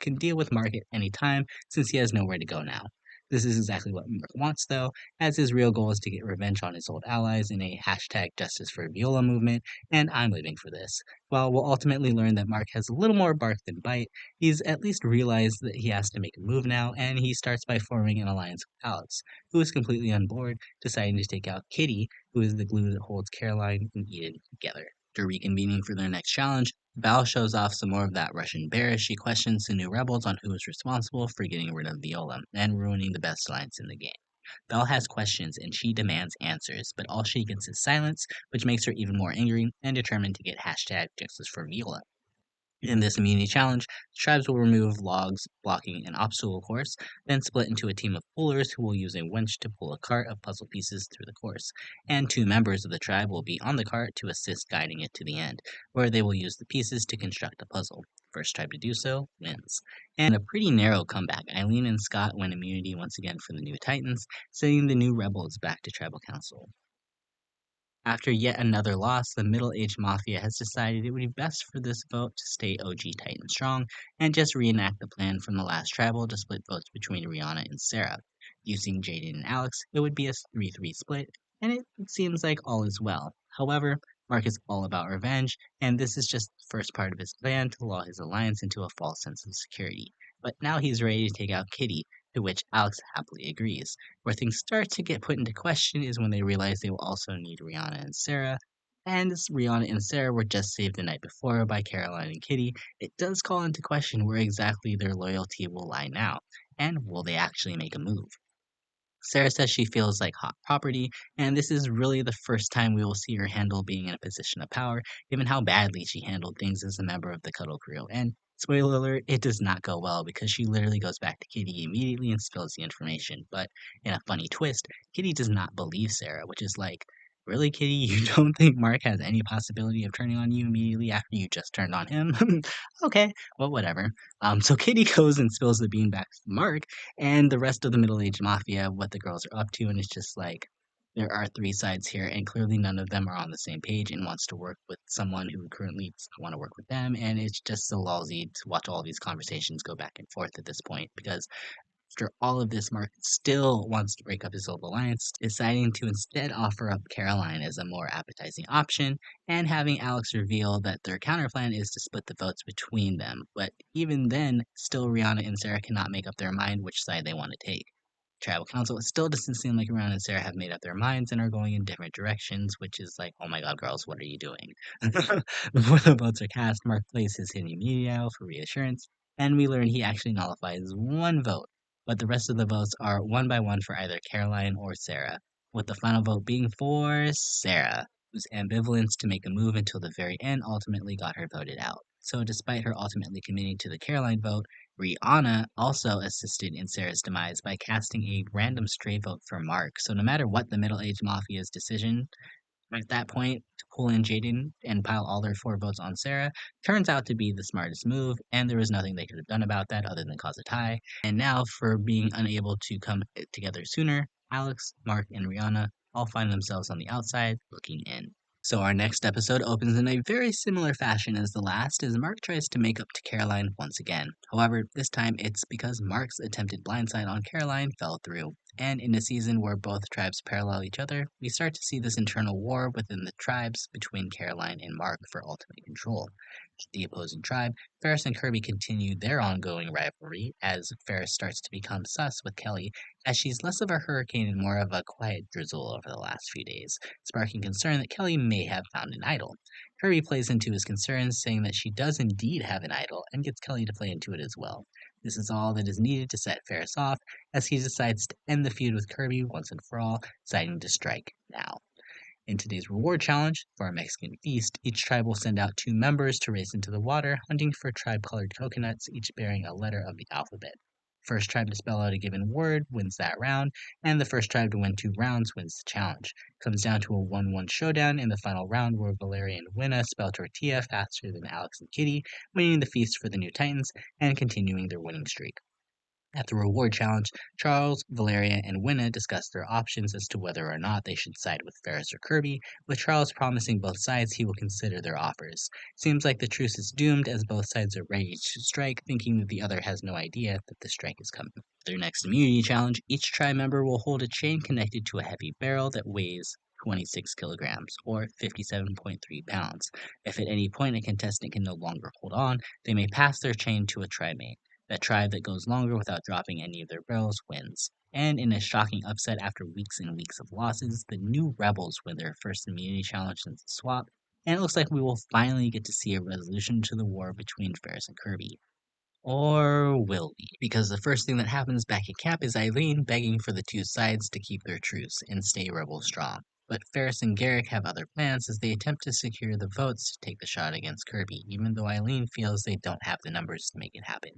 can deal with Mark at any time since he has nowhere to go now. This is exactly what Mark wants, though, as his real goal is to get revenge on his old allies in a hashtag Justice for Viola movement, and I'm living for this. While we'll ultimately learn that Mark has a little more bark than bite, he's at least realized that he has to make a move now, and he starts by forming an alliance with Alex, who is completely on board, deciding to take out Kitty, who is the glue that holds Caroline and Eden together. After reconvening for their next challenge, Val shows off some more of that Russian bear as she questions the new rebels on who is responsible for getting rid of Viola and ruining the best alliance in the game. Val has questions and she demands answers, but all she gets is silence, which makes her even more angry and determined to get hashtag justice for Viola. In this immunity challenge, the tribes will remove logs blocking an obstacle course, then split into a team of pullers who will use a winch to pull a cart of puzzle pieces through the course, and two members of the tribe will be on the cart to assist guiding it to the end, where they will use the pieces to construct a puzzle. First tribe to do so wins. And a pretty narrow comeback, Eileen and Scott win immunity once again for the new Titans, sending the new rebels back to tribal council. After yet another loss, the middle-aged mafia has decided it would be best for this vote to stay OG Titan strong and just reenact the plan from the last tribal to split votes between Rihanna and Sarah. Using Jaden and Alex, it would be a 3-3 split, and it seems like all is well. However, Mark is all about revenge, and this is just the first part of his plan to lull his alliance into a false sense of security. But now he's ready to take out Kitty, to which Alex happily agrees. Where things start to get put into question is when they realize they will also need Rihanna and Sarah. And as Rihanna and Sarah were just saved the night before by Caroline and Kitty, it does call into question where exactly their loyalty will lie now, and will they actually make a move? Sarah says she feels like hot property, and this is really the first time we will see her handle being in a position of power, given how badly she handled things as a member of the Cuddle crew. And spoiler alert, it does not go well because she literally goes back to Kitty immediately and spills the information. But in a funny twist, Kitty does not believe Sarah, which is like, really, Kitty? You don't think Mark has any possibility of turning on you immediately after you just turned on him? Okay, well, whatever. So Kitty goes and spills the beanbag to Mark, and the rest of the middle-aged mafia what the girls are up to, and it's just like there are three sides here, and clearly none of them are on the same page and wants to work with someone who currently doesn't want to work with them, and it's just so lousy to watch all these conversations go back and forth at this point because after all of this, Mark still wants to break up his old alliance, deciding to instead offer up Caroline as a more appetizing option, and having Alex reveal that their counterplan is to split the votes between them. But even then, still Rihanna and Sarah cannot make up their mind which side they want to take. Tribal Council, it still doesn't seem like Rihanna and Sarah have made up their minds and are going in different directions, which is like, oh my god, girls, what are you doing? Before the votes are cast, Mark plays his hidden media out for reassurance, and we learn he actually nullifies one vote, but the rest of the votes are one by one for either Caroline or Sarah, with the final vote being for Sarah, whose ambivalence to make a move until the very end ultimately got her voted out. So, despite her ultimately committing to the Caroline vote, Rihanna also assisted in Sarah's demise by casting a random stray vote for Mark. So, no matter what the middle aged mafia's decision, at that point, to pull in Jaden and pile all their 4 votes on Sarah turns out to be the smartest move, and there was nothing they could have done about that other than cause a tie. And now, for being unable to come together sooner, Alex, Mark, and Rihanna all find themselves on the outside looking in. So our next episode opens in a very similar fashion as the last, as Mark tries to make up to Caroline once again. However, this time it's because Mark's attempted blindside on Caroline fell through. And in a season where both tribes parallel each other, we start to see this internal war within the tribes between Caroline and Mark for ultimate control. The opposing tribe, Ferris and Kirby continue their ongoing rivalry as Ferris starts to become sus with Kelly, as she's less of a hurricane and more of a quiet drizzle over the last few days, sparking concern that Kelly may have found an idol. Kirby plays into his concerns, saying that she does indeed have an idol, and gets Kelly to play into it as well. This is all that is needed to set Ferris off, as he decides to end the feud with Kirby once and for all, deciding to strike now. In today's reward challenge, for our Mexican feast, each tribe will send out 2 members to race into the water, hunting for tribe-colored coconuts, each bearing a letter of the alphabet. First tribe to spell out a given word wins that round, and the first tribe to win 2 rounds wins the challenge. It comes down to a 1-1 showdown in the final round where Valeria and Winna spell tortilla faster than Alex and Kitty, winning the feast for the new Titans and continuing their winning streak. At the reward challenge, Charles, Valeria, and Winna discuss their options as to whether or not they should side with Ferris or Kirby, with Charles promising both sides he will consider their offers. Seems like the truce is doomed as both sides are ready to strike, thinking that the other has no idea that the strike is coming. Their next immunity challenge, each tribe member will hold a chain connected to a heavy barrel that weighs 26 kilograms, or 57.3 pounds. If at any point a contestant can no longer hold on, they may pass their chain to a tribe mate. That tribe that goes longer without dropping any of their barrels wins. And in a shocking upset after weeks and weeks of losses, the new Rebels win their first immunity challenge since the swap, and it looks like we will finally get to see a resolution to the war between Ferris and Kirby. Or will we? Because the first thing that happens back at camp is Eileen begging for the 2 sides to keep their truce and stay rebel strong. But Ferris and Garrick have other plans as they attempt to secure the votes to take the shot against Kirby, even though Eileen feels they don't have the numbers to make it happen.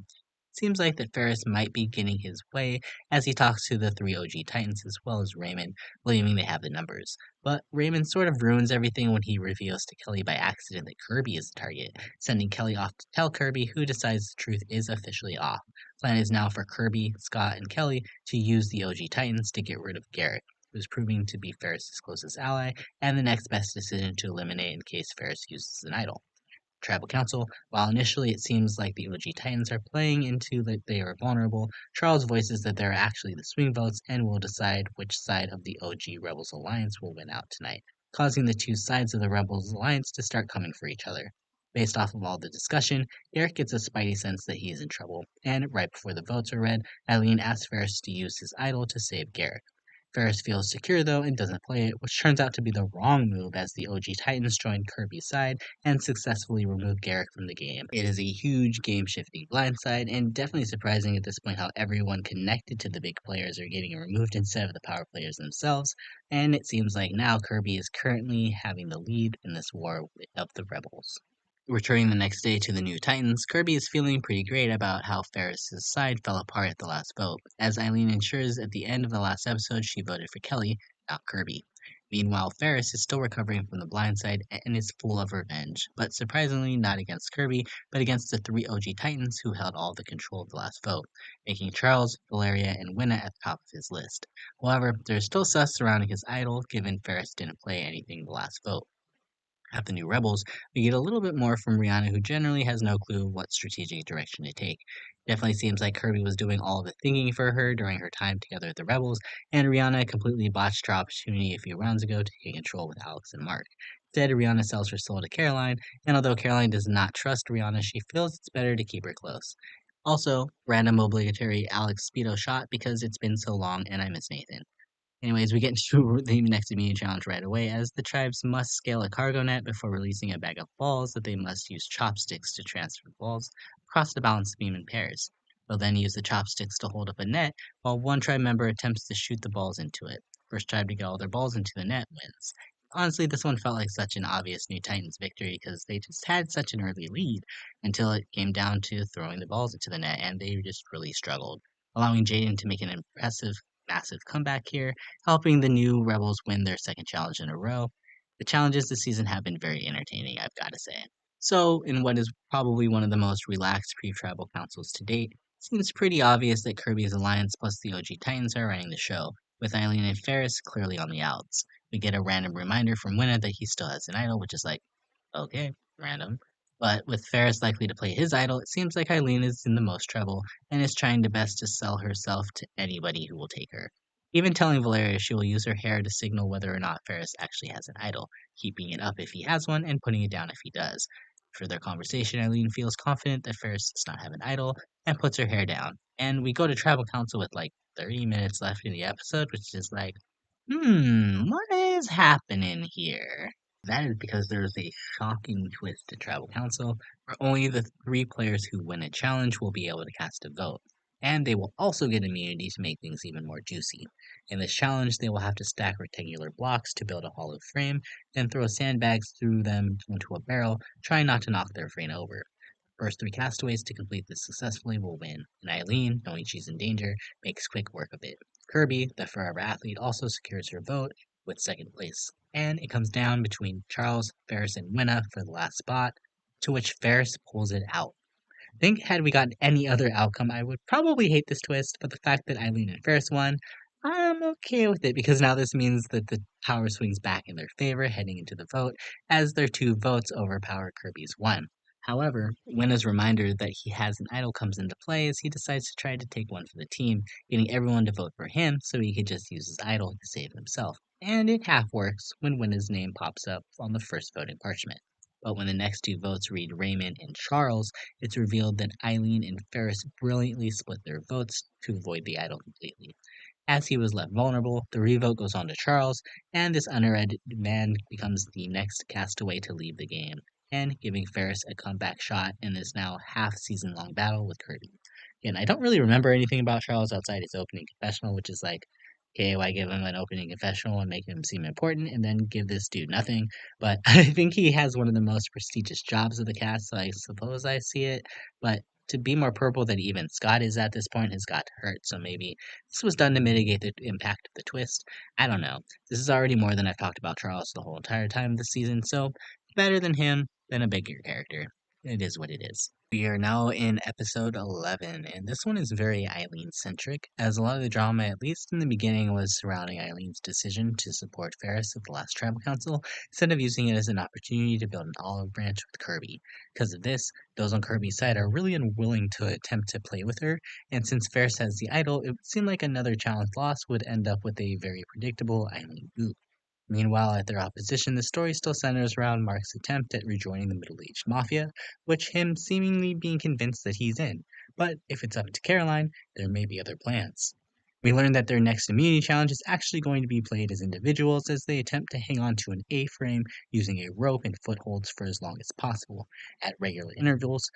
Seems like that Ferris might be getting his way as he talks to the 3 OG Titans as well as Raymond, believing they have the numbers. But Raymond sort of ruins everything when he reveals to Kelly by accident that Kirby is the target, sending Kelly off to tell Kirby, who decides the truth is officially off. Plan is now for Kirby, Scott, and Kelly to use the OG Titans to get rid of Garrett, who's proving to be Ferris' closest ally, and the next best decision to eliminate in case Ferris uses an idol. Tribal Council, while initially it seems like the OG Titans are playing into that they are vulnerable, Charles voices that they're actually the swing votes and will decide which side of the OG Rebels Alliance will win out tonight, causing the 2 sides of the Rebels Alliance to start coming for each other. Based off of all the discussion, Eric gets a spidey sense that he is in trouble, and right before the votes are read, Eileen asks Ferris to use his idol to save Garrick. Ferris feels secure though and doesn't play it, which turns out to be the wrong move as the OG Titans join Kirby's side and successfully remove Garrick from the game. It is a huge game-shifting blindside and definitely surprising at this point how everyone connected to the big players are getting removed instead of the power players themselves, and it seems like now Kirby is currently having the lead in this war of the rebels. Returning the next day to the new Titans, Kirby is feeling pretty great about how Ferris's side fell apart at the last vote, as Eileen ensures at the end of the last episode she voted for Kelly, not Kirby. Meanwhile, Ferris is still recovering from the blindside and is full of revenge, but surprisingly not against Kirby, but against the three OG Titans who held all the control of the last vote, making Charles, Valeria, and Winna at the top of his list. However, there is still sus surrounding his idol, given Ferris didn't play anything the last vote. At the New Rebels, we get a little bit more from Rihanna, who generally has no clue what strategic direction to take. Definitely seems like Kirby was doing all of the thinking for her during her time together with the Rebels, and Rihanna completely botched her opportunity a few rounds ago to take control with Alex and Mark. Instead, Rihanna sells her soul to Caroline, and although Caroline does not trust Rihanna, she feels it's better to keep her close. Also, random obligatory Alex Speedo shot because it's been so long and I miss Nathan. Anyways, we get into the next immune challenge right away, as the tribes must scale a cargo net before releasing a bag of balls that they must use chopsticks to transfer the balls across the balance beam in pairs. They'll then use the chopsticks to hold up a net, while one tribe member attempts to shoot the balls into it. First tribe to get all their balls into the net wins. Honestly, this one felt like such an obvious New Titans victory because they just had such an early lead until it came down to throwing the balls into the net, and they just really struggled, allowing Jaden to make an impressive, massive comeback here, helping the new Rebels win their second challenge in a row. The challenges this season have been very entertaining, I've got to say. So, in what is probably one of the most relaxed pre-tribal councils to date, it seems pretty obvious that Kirby's alliance plus the OG Titans are running the show, with Eileen and Ferris clearly on the outs. We get a random reminder from Winna that he still has an idol, which is like, okay, random. But with Ferris likely to play his idol, it seems like Eileen is in the most trouble and is trying to best to sell herself to anybody who will take her. Even telling Valeria she will use her hair to signal whether or not Ferris actually has an idol, keeping it up if he has one and putting it down if he does. For their conversation, Eileen feels confident that Ferris does not have an idol and puts her hair down. And we go to tribal council with like 30 minutes left in the episode, which is like, what is happening here? That is because there is a shocking twist to Tribal Council, where only the three players who win a challenge will be able to cast a vote, and they will also get immunity to make things even more juicy. In this challenge, they will have to stack rectangular blocks to build a hollow frame, then throw sandbags through them into a barrel, trying not to knock their frame over. First three castaways to complete this successfully will win, and Eileen, knowing she's in danger, makes quick work of it. Kirby, the forever athlete, also secures her vote with second place, and it comes down between Charles, Ferris, and Winna for the last spot, to which Ferris pulls it out. I think had we gotten any other outcome, I would probably hate this twist, but the fact that Eileen and Ferris won, I'm okay with it because now this means that the power swings back in their favor heading into the vote, as their two votes overpower Kirby's one. However, Winna's reminder that he has an idol comes into play as he decides to try to take one for the team, getting everyone to vote for him so he could just use his idol to save himself. And it half works when Winna's name pops up on the first voting parchment. But when the next two votes read Raymond and Charles, it's revealed that Eileen and Ferris brilliantly split their votes to avoid the idol completely. As he was left vulnerable, the revote goes on to Charles, and this unread man becomes the next castaway to leave the game, and giving Ferris a comeback shot in this now half-season-long battle with Kirby. Again, I don't really remember anything about Charles outside his opening confessional, which is like, okay, why give him an opening confessional and make him seem important, and then give this dude nothing? But I think he has one of the most prestigious jobs of the cast, so I suppose I see it. But to be more purple than even Scott is at this point has got to hurt, so maybe this was done to mitigate the impact of the twist. I don't know. This is already more than I've talked about Charles the whole entire time this season, so better than him, than a bigger character. It is what it is. We are now in episode 11, and this one is very Eileen-centric, as a lot of the drama, at least in the beginning, was surrounding Eileen's decision to support Ferris at the last tribal council, instead of using it as an opportunity to build an olive branch with Kirby. Because of this, those on Kirby's side are really unwilling to attempt to play with her, and since Ferris has the idol, it would seem like another challenge loss would end up with a very predictable Eileen boot. Meanwhile, at their opposition, the story still centers around Mark's attempt at rejoining the middle-aged mafia, which him seemingly being convinced that he's in. But if it's up to Caroline, there may be other plans. We learn that their next immunity challenge is actually going to be played as individuals as they attempt to hang on to an A-frame using a rope and footholds for as long as possible. At regular intervals,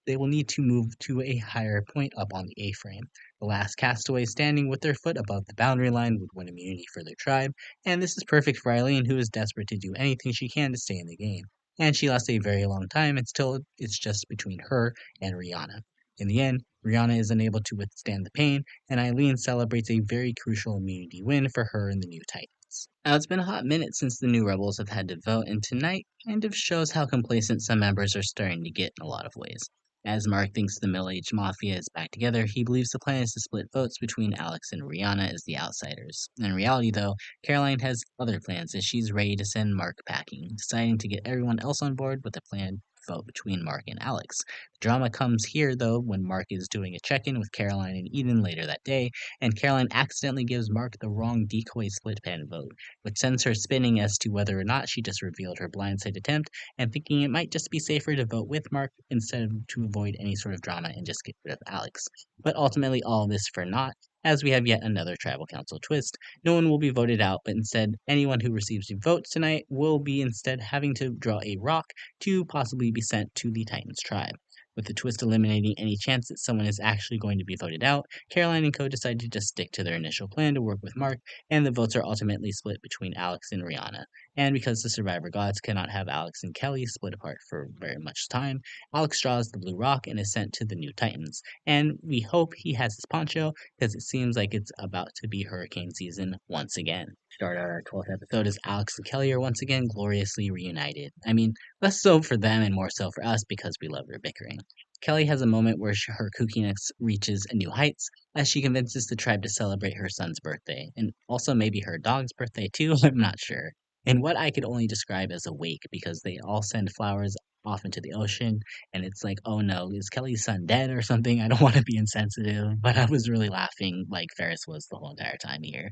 they will need to move to a higher point up on the A-frame. The last castaway standing with their foot above the boundary line would win immunity for their tribe, and this is perfect for Eileen, who is desperate to do anything she can to stay in the game. And she lasts a very long time, and still it's just between her and Rihanna. In the end, Rihanna is unable to withstand the pain, and Eileen celebrates a very crucial immunity win for her and the new Titans. Now, it's been a hot minute since the new Rebels have had to vote, and tonight kind of shows how complacent some members are starting to get in a lot of ways. As Mark thinks the middle-aged mafia is back together, he believes the plan is to split votes between Alex and Rihanna as the outsiders. In reality, though, Caroline has other plans as she's ready to send Mark packing, deciding to get everyone else on board with a planned vote between Mark and Alex. The drama comes here, though, when Mark is doing a check-in with Caroline and Eden later that day, and Caroline accidentally gives Mark the wrong decoy split pen vote, which sends her spinning as to whether or not she just revealed her blindside attempt and thinking it might just be safer to vote with Mark instead of to avoid any sort of drama and just get rid of Alex. But ultimately, all this for naught, as we have yet another tribal council twist. No one will be voted out, but instead, anyone who receives a vote tonight will be instead having to draw a rock to possibly be sent to the Titans tribe. With the twist eliminating any chance that someone is actually going to be voted out, Caroline and Co. decide to just stick to their initial plan to work with Mark, and the votes are ultimately split between Alex and Rihanna. And because the Survivor gods cannot have Alex and Kelly split apart for very much time, Alex draws the blue rock and is sent to the new Titans. And we hope he has his poncho, because it seems like it's about to be hurricane season once again. Start our 12th episode as Alex and Kelly are once again gloriously reunited. I mean, less so for them and more so for us because we love their bickering. Kelly has a moment where her kookiness reaches new heights as she convinces the tribe to celebrate her son's birthday, and also maybe her dog's birthday too, I'm not sure. In what I could only describe as a wake because they all send flowers off into the ocean, and it's like, oh no, is Kelly's son dead or something? I don't want to be insensitive, but I was really laughing like Ferris was the whole entire time here.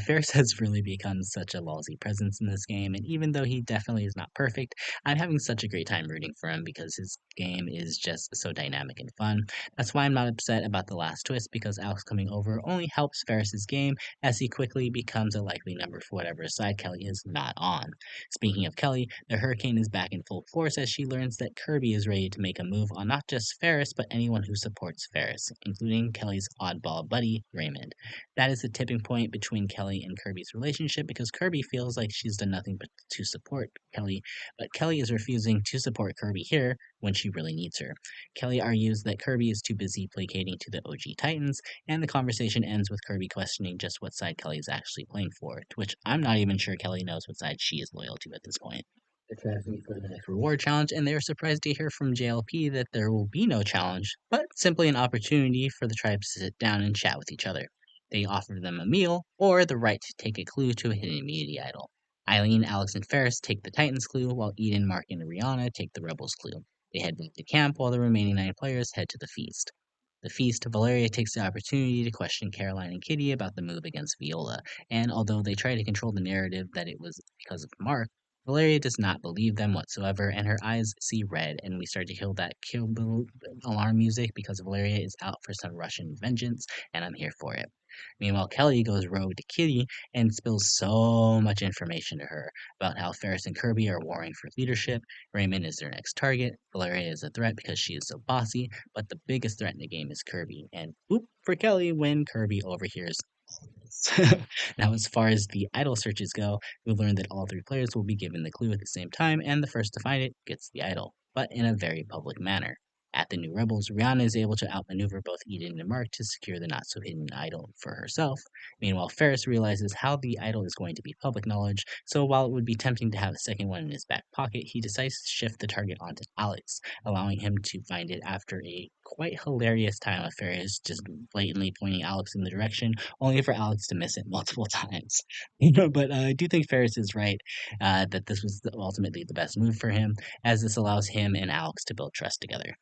Ferris has really become such a lousy presence in this game, and even though he definitely is not perfect, I'm having such a great time rooting for him because his game is just so dynamic and fun. That's why I'm not upset about the last twist because Alex coming over only helps Ferris's game as he quickly becomes a likely number for whatever side Kelly is not on. Speaking of Kelly, the Hurricane is back in full force as she learns that Kirby is ready to make a move on not just Ferris, but anyone who supports Ferris, including Kelly's oddball buddy, Raymond. That is the tipping point between Kelly and Kirby's relationship because Kirby feels like she's done nothing but to support Kelly, but Kelly is refusing to support Kirby here when she really needs her. Kelly argues that Kirby is too busy placating to the OG Titans, and the conversation ends with Kirby questioning just what side Kelly is actually playing for, to which I'm not even sure Kelly knows what side she is loyal to at this point. They're asking for the next reward challenge, and they are surprised to hear from JLP that there will be no challenge, but simply an opportunity for the tribes to sit down and chat with each other. They offer them a meal or the right to take a clue to a hidden immunity idol. Eileen, Alex, and Ferris take the Titans clue, while Eden, Mark, and Rihanna take the Rebels clue. They head back to camp while the remaining 9 players head to the feast. The feast, Valeria takes the opportunity to question Caroline and Kitty about the move against Viola, and although they try to control the narrative that it was because of Mark, Valeria does not believe them whatsoever, and her eyes see red, and we start to hear that Kill Bill alarm music because Valeria is out for some Russian vengeance, and I'm here for it. Meanwhile, Kelly goes rogue to Kitty and spills so much information to her about how Ferris and Kirby are warring for leadership, Raymond is their next target, Valeria is a threat because she is so bossy, but the biggest threat in the game is Kirby, and whoop for Kelly when Kirby overhears. Now, as far as the idol searches go, we learn that all 3 players will be given the clue at the same time, and the first to find it gets the idol, but in a very public manner. At the New Rebels, Rihanna is able to outmaneuver both Eden and Mark to secure the not-so-hidden idol for herself. Meanwhile, Ferris realizes how the idol is going to be public knowledge, so while it would be tempting to have a second one in his back pocket, he decides to shift the target onto Alex, allowing him to find it after a quite hilarious time of Ferris just blatantly pointing Alex in the direction, only for Alex to miss it multiple times. But I do think Ferris is right that this was ultimately the best move for him, as this allows him and Alex to build trust together.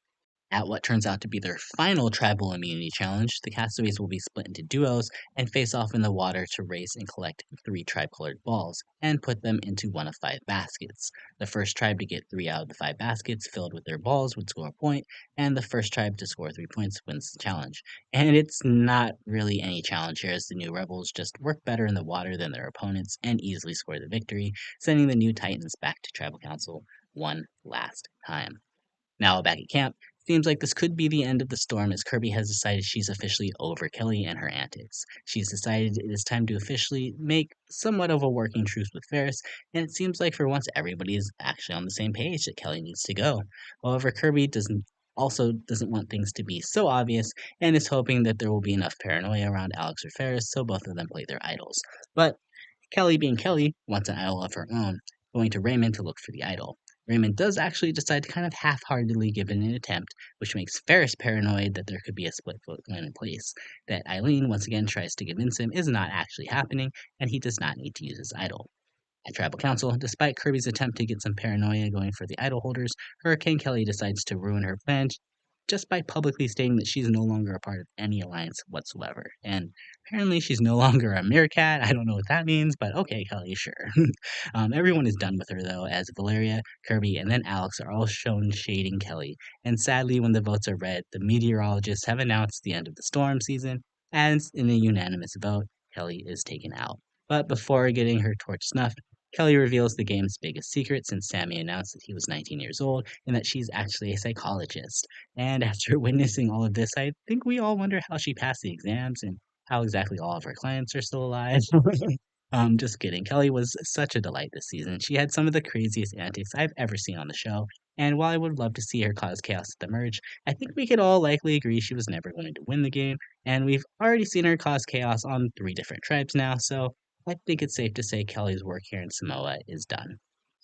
At what turns out to be their final tribal immunity challenge, the castaways will be split into duos and face off in the water to race and collect 3 tribe-colored balls and put them into one of 5 baskets. The first tribe to get 3 out of the 5 baskets filled with their balls would score a point, and the first tribe to score 3 points wins the challenge. And it's not really any challenge here, as the new rebels just work better in the water than their opponents and easily score the victory, sending the new Titans back to Tribal Council one last time. Now back at camp, seems like this could be the end of the storm as Kirby has decided she's officially over Kelly and her antics. She's decided it is time to officially make somewhat of a working truce with Ferris, and it seems like for once everybody is actually on the same page that Kelly needs to go. However, Kirby doesn't want things to be so obvious and is hoping that there will be enough paranoia around Alex or Ferris so both of them play their idols. But Kelly, being Kelly, wants an idol of her own, going to Raymond to look for the idol. Raymond does actually decide to kind of half heartedly give it an attempt, which makes Ferris paranoid that there could be a split vote plan in place. That Eileen once again tries to convince him is not actually happening, and he does not need to use his idol. At Tribal Council, despite Kirby's attempt to get some paranoia going for the idol holders, Hurricane Kelly decides to ruin her plan just by publicly stating that she's no longer a part of any alliance whatsoever. And apparently she's no longer a meerkat. I don't know what that means, but okay, Kelly, sure. Everyone is done with her, though, as Valeria, Kirby, and then Alex are all shown shading Kelly. And sadly, when the votes are read, the meteorologists have announced the end of the storm season, and in a unanimous vote, Kelly is taken out. But before getting her torch snuffed, Kelly reveals the game's biggest secret since Sammy announced that he was 19 years old and that she's actually a psychologist. And after witnessing all of this, I think we all wonder how she passed the exams and how exactly all of her clients are still alive. Just kidding. Kelly was such a delight this season. She had some of the craziest antics I've ever seen on the show. And while I would love to see her cause chaos at the merge, I think we could all likely agree she was never going to win the game. And we've already seen her cause chaos on 3 different tribes now, so I think it's safe to say Kelly's work here in Samoa is done.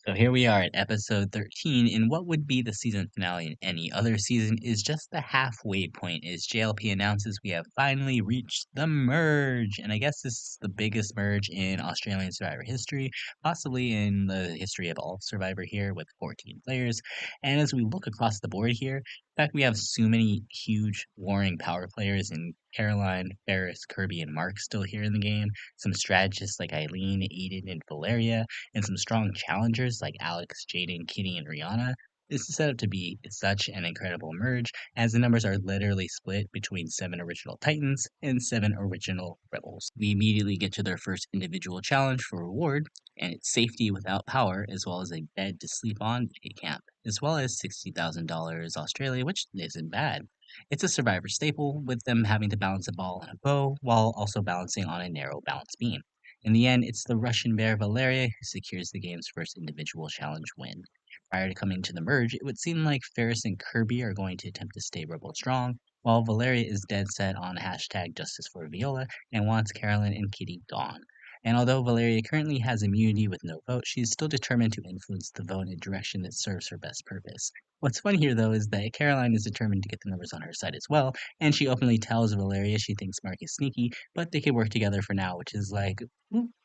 So here we are at episode 13, and what would be the season finale in any other season is just the halfway point as JLP announces we have finally reached the merge. And I guess this is the biggest merge in Australian Survivor history, possibly in the history of all Survivor here with 14 players. And as we look across the board here, in fact, we have so many huge warring power players in Caroline, Ferris, Kirby, and Mark still here in the game. Some strategists like Eileen, Eden, and Valeria, and some strong challengers like Alex, Jaden, Kitty, and Rihanna. This is set up to be such an incredible merge, as the numbers are literally split between 7 original Titans and 7 original Rebels. We immediately get to their first individual challenge for reward, and it's safety without power, as well as a bed to sleep on at camp, as well as $60,000 Australia, which isn't bad. It's a Survivor staple, with them having to balance a ball and a bow, while also balancing on a narrow balance beam. In the end, it's the Russian bear Valeria who secures the game's first individual challenge win. Prior to coming to the merge, it would seem like Ferris and Kirby are going to attempt to stay Rebel strong, while Valeria is dead set on hashtag justice for Viola and wants Carolyn and Kitty gone. And although Valeria currently has immunity with no vote, she's still determined to influence the vote in a direction that serves her best purpose. What's fun here, though, is that Caroline is determined to get the numbers on her side as well, and she openly tells Valeria she thinks Mark is sneaky, but they can work together for now, which is like,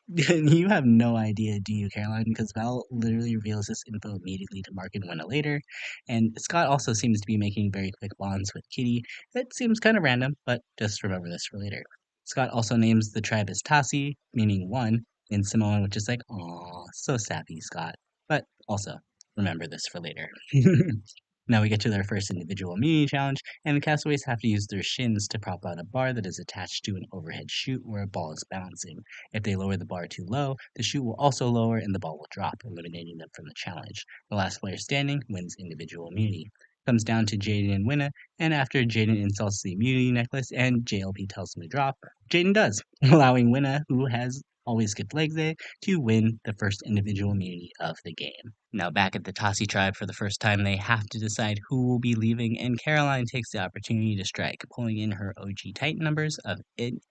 you have no idea, do you, Caroline? Because Val literally reveals this info immediately to Mark and Winna later, and Scott also seems to be making very quick bonds with Kitty. That seems kind of random, but just remember this for later. Scott also names the tribe as Tasi, meaning one, in Samoan, which is like, aw, so sappy, Scott. But also, remember this for later. Now we get to their first individual immunity challenge, and the castaways have to use their shins to prop out a bar that is attached to an overhead chute where a ball is bouncing. If they lower the bar too low, the chute will also lower and the ball will drop, eliminating them from the challenge. The last player standing wins individual immunity. Comes down to Jaden and Winna, and after Jaden insults the immunity necklace and JLP tells him to drop, Jaden does, allowing Winna, who has always good legs there, to win the first individual immunity of the game. Now back at the Tassi tribe for the first time, they have to decide who will be leaving, and Caroline takes the opportunity to strike, pulling in her OG Titan numbers of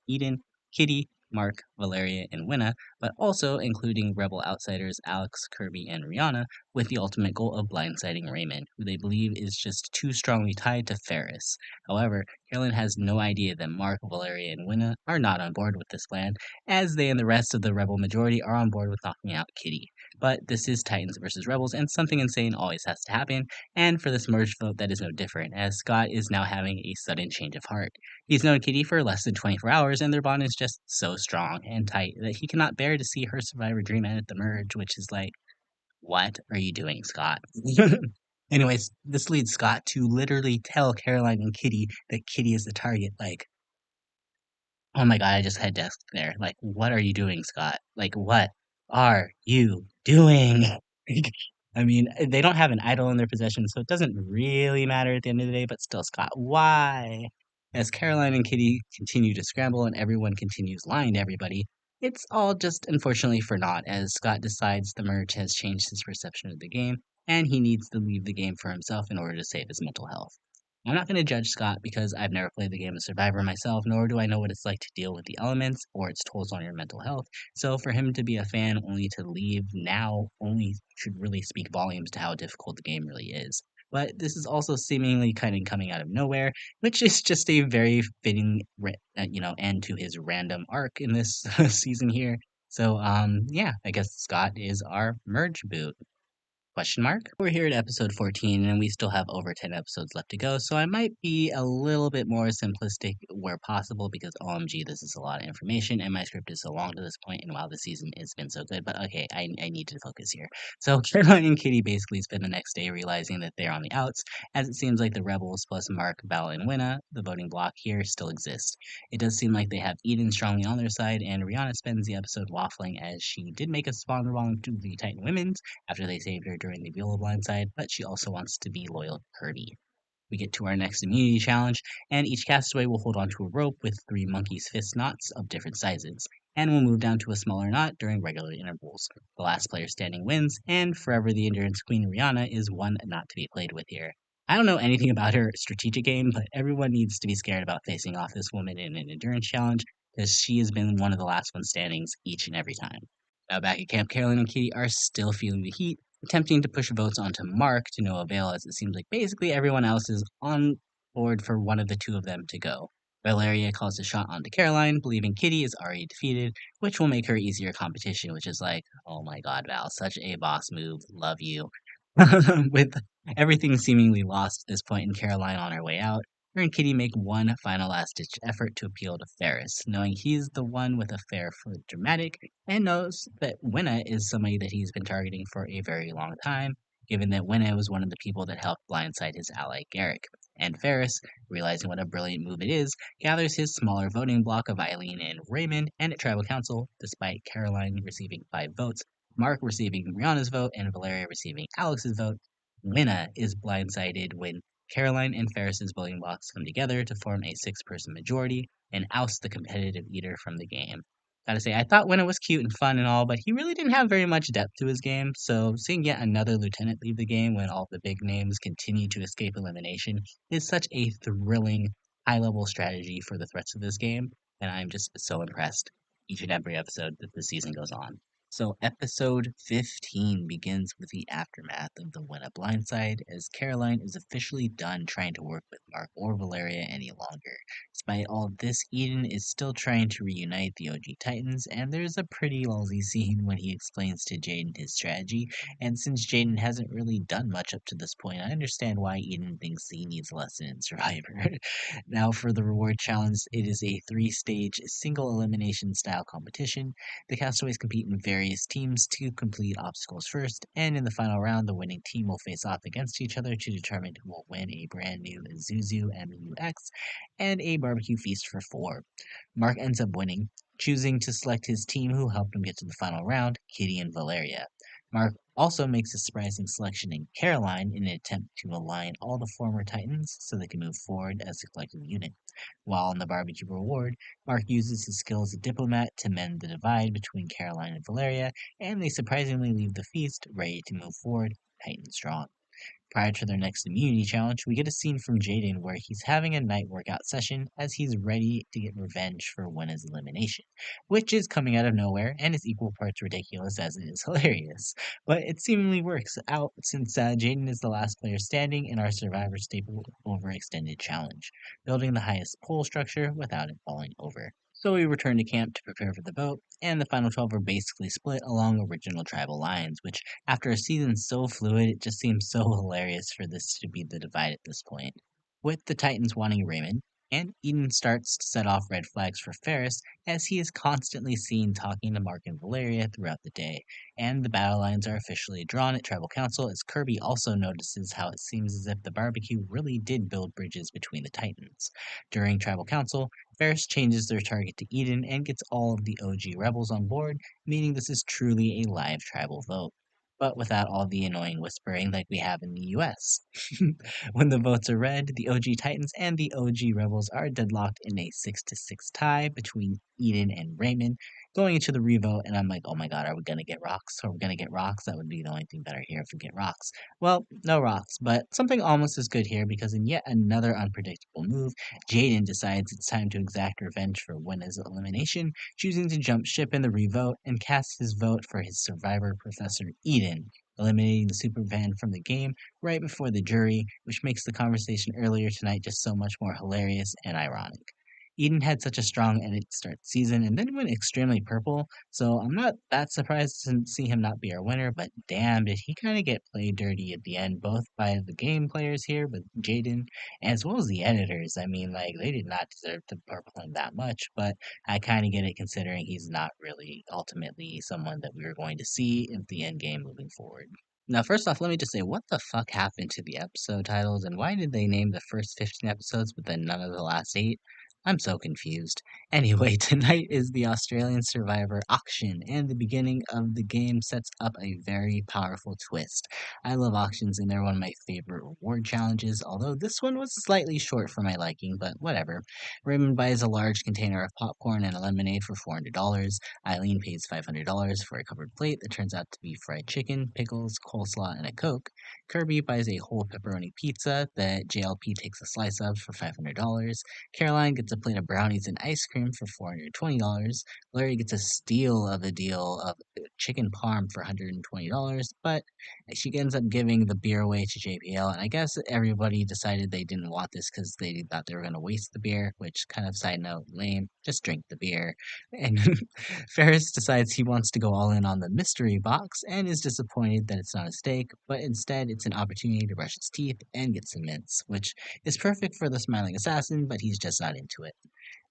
Eden, Kitty, Mark, Valeria, and Winna, but also including Rebel outsiders Alex, Kirby, and Rihanna, with the ultimate goal of blindsiding Raymond, who they believe is just too strongly tied to Ferris. However, Caroline has no idea that Mark, Valeria, and Winna are not on board with this plan, as they and the rest of the Rebel majority are on board with knocking out Kitty. But this is Titans versus Rebels, and something insane always has to happen. And for this merge vote, that is no different, as Scott is now having a sudden change of heart. He's known Kitty for less than 24 hours, and their bond is just so strong and tight that he cannot bear to see her survive her dream end at the merge, which is like, what are you doing, Scott? Anyways, this leads Scott to literally tell Caroline and Kitty that Kitty is the target. Like, oh my god, I just had death there. Like, what are you doing, Scott? Like, what are you doing? I mean, they don't have an idol in their possession, so it doesn't really matter at the end of the day, but still, Scott, why? As Caroline and Kitty continue to scramble and everyone continues lying to everybody, it's all just unfortunately for naught, as Scott decides the merge has changed his perception of the game, and he needs to leave the game for himself in order to save his mental health. I'm not going to judge Scott because I've never played the game of Survivor myself, nor do I know what it's like to deal with the elements or its tolls on your mental health. So for him to be a fan only to leave now only should really speak volumes to how difficult the game really is. But this is also seemingly kind of coming out of nowhere, which is just a very fitting, end to his random arc in this season here. So, yeah, I guess Scott is our merge boot. Question mark? We're here at episode 14 and we still have over 10 episodes left to go, so I might be a little bit more simplistic where possible because OMG, this is a lot of information and my script is so long to this point and wow, the season has been so good, but okay, I need to focus here. So Caroline and Kitty basically spend the next day realizing that they're on the outs, as it seems like the Rebels plus Mark, Val, and Winna, the voting block here, still exists. It does seem like they have Eden strongly on their side, and Rihanna spends the episode waffling as she did make a spawn wrong to the Titan Women's, after they saved her during the Viola Blindside, but she also wants to be loyal to Kirby. We get to our next immunity challenge, and each castaway will hold onto a rope with 3 monkey's fist knots of different sizes, and will move down to a smaller knot during regular intervals. The last player standing wins, and forever the Endurance Queen Rihanna is one not to be played with here. I don't know anything about her strategic game, but everyone needs to be scared about facing off this woman in an endurance challenge, because she has been one of the last ones standings each and every time. Now back at camp, Caroline and Katie are still feeling the heat, attempting to push votes onto Mark to no avail, as it seems like basically everyone else is on board for one of the two of them to go. Valeria calls a shot onto Caroline, believing Kitty is already defeated, which will make her easier competition, which is like, oh my god, Val, such a boss move, love you. With everything seemingly lost at this point and Caroline on her way out, her and Kitty make one final last-ditch effort to appeal to Ferris, knowing he's the one with a flair for dramatic, and knows that Winna is somebody that he's been targeting for a very long time, given that Winna was one of the people that helped blindside his ally Garrick. And Ferris, realizing what a brilliant move it is, gathers his smaller voting block of Eileen and Raymond, and at Tribal Council, despite Caroline receiving 5 votes, Mark receiving Rihanna's vote, and Valeria receiving Alex's vote, Winna is blindsided when Caroline and Ferris's voting blocks come together to form a 6-person majority and oust the competitive eater from the game. Gotta say, I thought Winna was cute and fun and all, but he really didn't have very much depth to his game, so seeing yet another lieutenant leave the game when all the big names continue to escape elimination is such a thrilling, high-level strategy for the threats of this game, and I'm just so impressed each and every episode that the season goes on. So, episode 15 begins with the aftermath of the Winna blindside, as Caroline is officially done trying to work with Mark or Valeria any longer. Despite all of this, Eden is still trying to reunite the OG Titans, and there's a pretty lousy scene when he explains to Jaden his strategy, and since Jaden hasn't really done much up to this point, I understand why Eden thinks he needs a lesson in Survivor. Now, for the reward challenge, it is a 3-stage, single elimination style competition. The castaways compete in various teams to complete obstacles first, and in the final round, the winning team will face off against each other to determine who will win a brand new Zuzu MUX and a barbecue feast for 4. Mark ends up winning, choosing to select his team who helped him get to the final round, Kitty and Valeria. Mark also makes a surprising selection in Caroline in an attempt to align all the former Titans so they can move forward as a collective unit. While on the barbecue reward, Mark uses his skill as a diplomat to mend the divide between Caroline and Valeria, and they surprisingly leave the feast ready to move forward, Titan strong. Prior to their next immunity challenge, we get a scene from Jaden where he's having a night workout session as he's ready to get revenge for Wenna's elimination, which is coming out of nowhere and is equal parts ridiculous as it is hilarious. But it seemingly works out since Jaden is the last player standing in our Survivor Staple overextended challenge, building the highest pole structure without it falling over. So we return to camp to prepare for the vote, and the final 12 are basically split along original tribal lines, which, after a season so fluid, it just seems so hilarious for this to be the divide at this point. With the Titans wanting Raymond, and Eden starts to set off red flags for Ferris as he is constantly seen talking to Mark and Valeria throughout the day, and the battle lines are officially drawn at Tribal Council as Kirby also notices how it seems as if the barbecue really did build bridges between the Titans. During Tribal Council, Ferris changes their target to Eden and gets all of the OG rebels on board, meaning this is truly a live tribal vote. But without all the annoying whispering like we have in the US. When the votes are read, the OG Titans and the OG Rebels are deadlocked in a 6-6 tie between Eden and Raymond, going into the revote, and I'm like, oh my god, are we gonna get rocks? Are we gonna get rocks? That would be the only thing better here if we get rocks. Well, no rocks, but something almost as good here because in yet another unpredictable move, Jaden decides it's time to exact revenge for Wenna's elimination, choosing to jump ship in the revote and cast his vote for his survivor, Professor Eden, eliminating the super fan from the game right before the jury, which makes the conversation earlier tonight just so much more hilarious and ironic. Eden had such a strong end to start the season and then went extremely purple, so I'm not that surprised to see him not be our winner, but damn, did he kind of get played dirty at the end, both by the game players here with Jaden as well as the editors. I mean, like, they did not deserve to purple him that much, but I kind of get it considering he's not really ultimately someone that we were going to see in the end game moving forward. Now, first off, let me just say, what the fuck happened to the episode titles, and why did they name the first 15 episodes but then none of the last 8? I'm so confused. Anyway, tonight is the Australian Survivor auction, and the beginning of the game sets up a very powerful twist. I love auctions, and they're one of my favorite reward challenges, although this one was slightly short for my liking, but whatever. Raymond buys a large container of popcorn and a lemonade for $400. Eileen pays $500 for a covered plate that turns out to be fried chicken, pickles, coleslaw, and a Coke. Kirby buys a whole pepperoni pizza that JLP takes a slice of for $500. Caroline gets a plate of brownies and ice cream for $420. Larry gets a steal of a deal of chicken parm for $120, but she ends up giving the beer away to JPL, and I guess everybody decided they didn't want this because they thought they were going to waste the beer, which kind of side note, lame, just drink the beer. And Ferris decides he wants to go all in on the mystery box and is disappointed that it's not a steak, but instead it's an opportunity to brush his teeth and get some mints, which is perfect for the smiling assassin, but he's just not into it.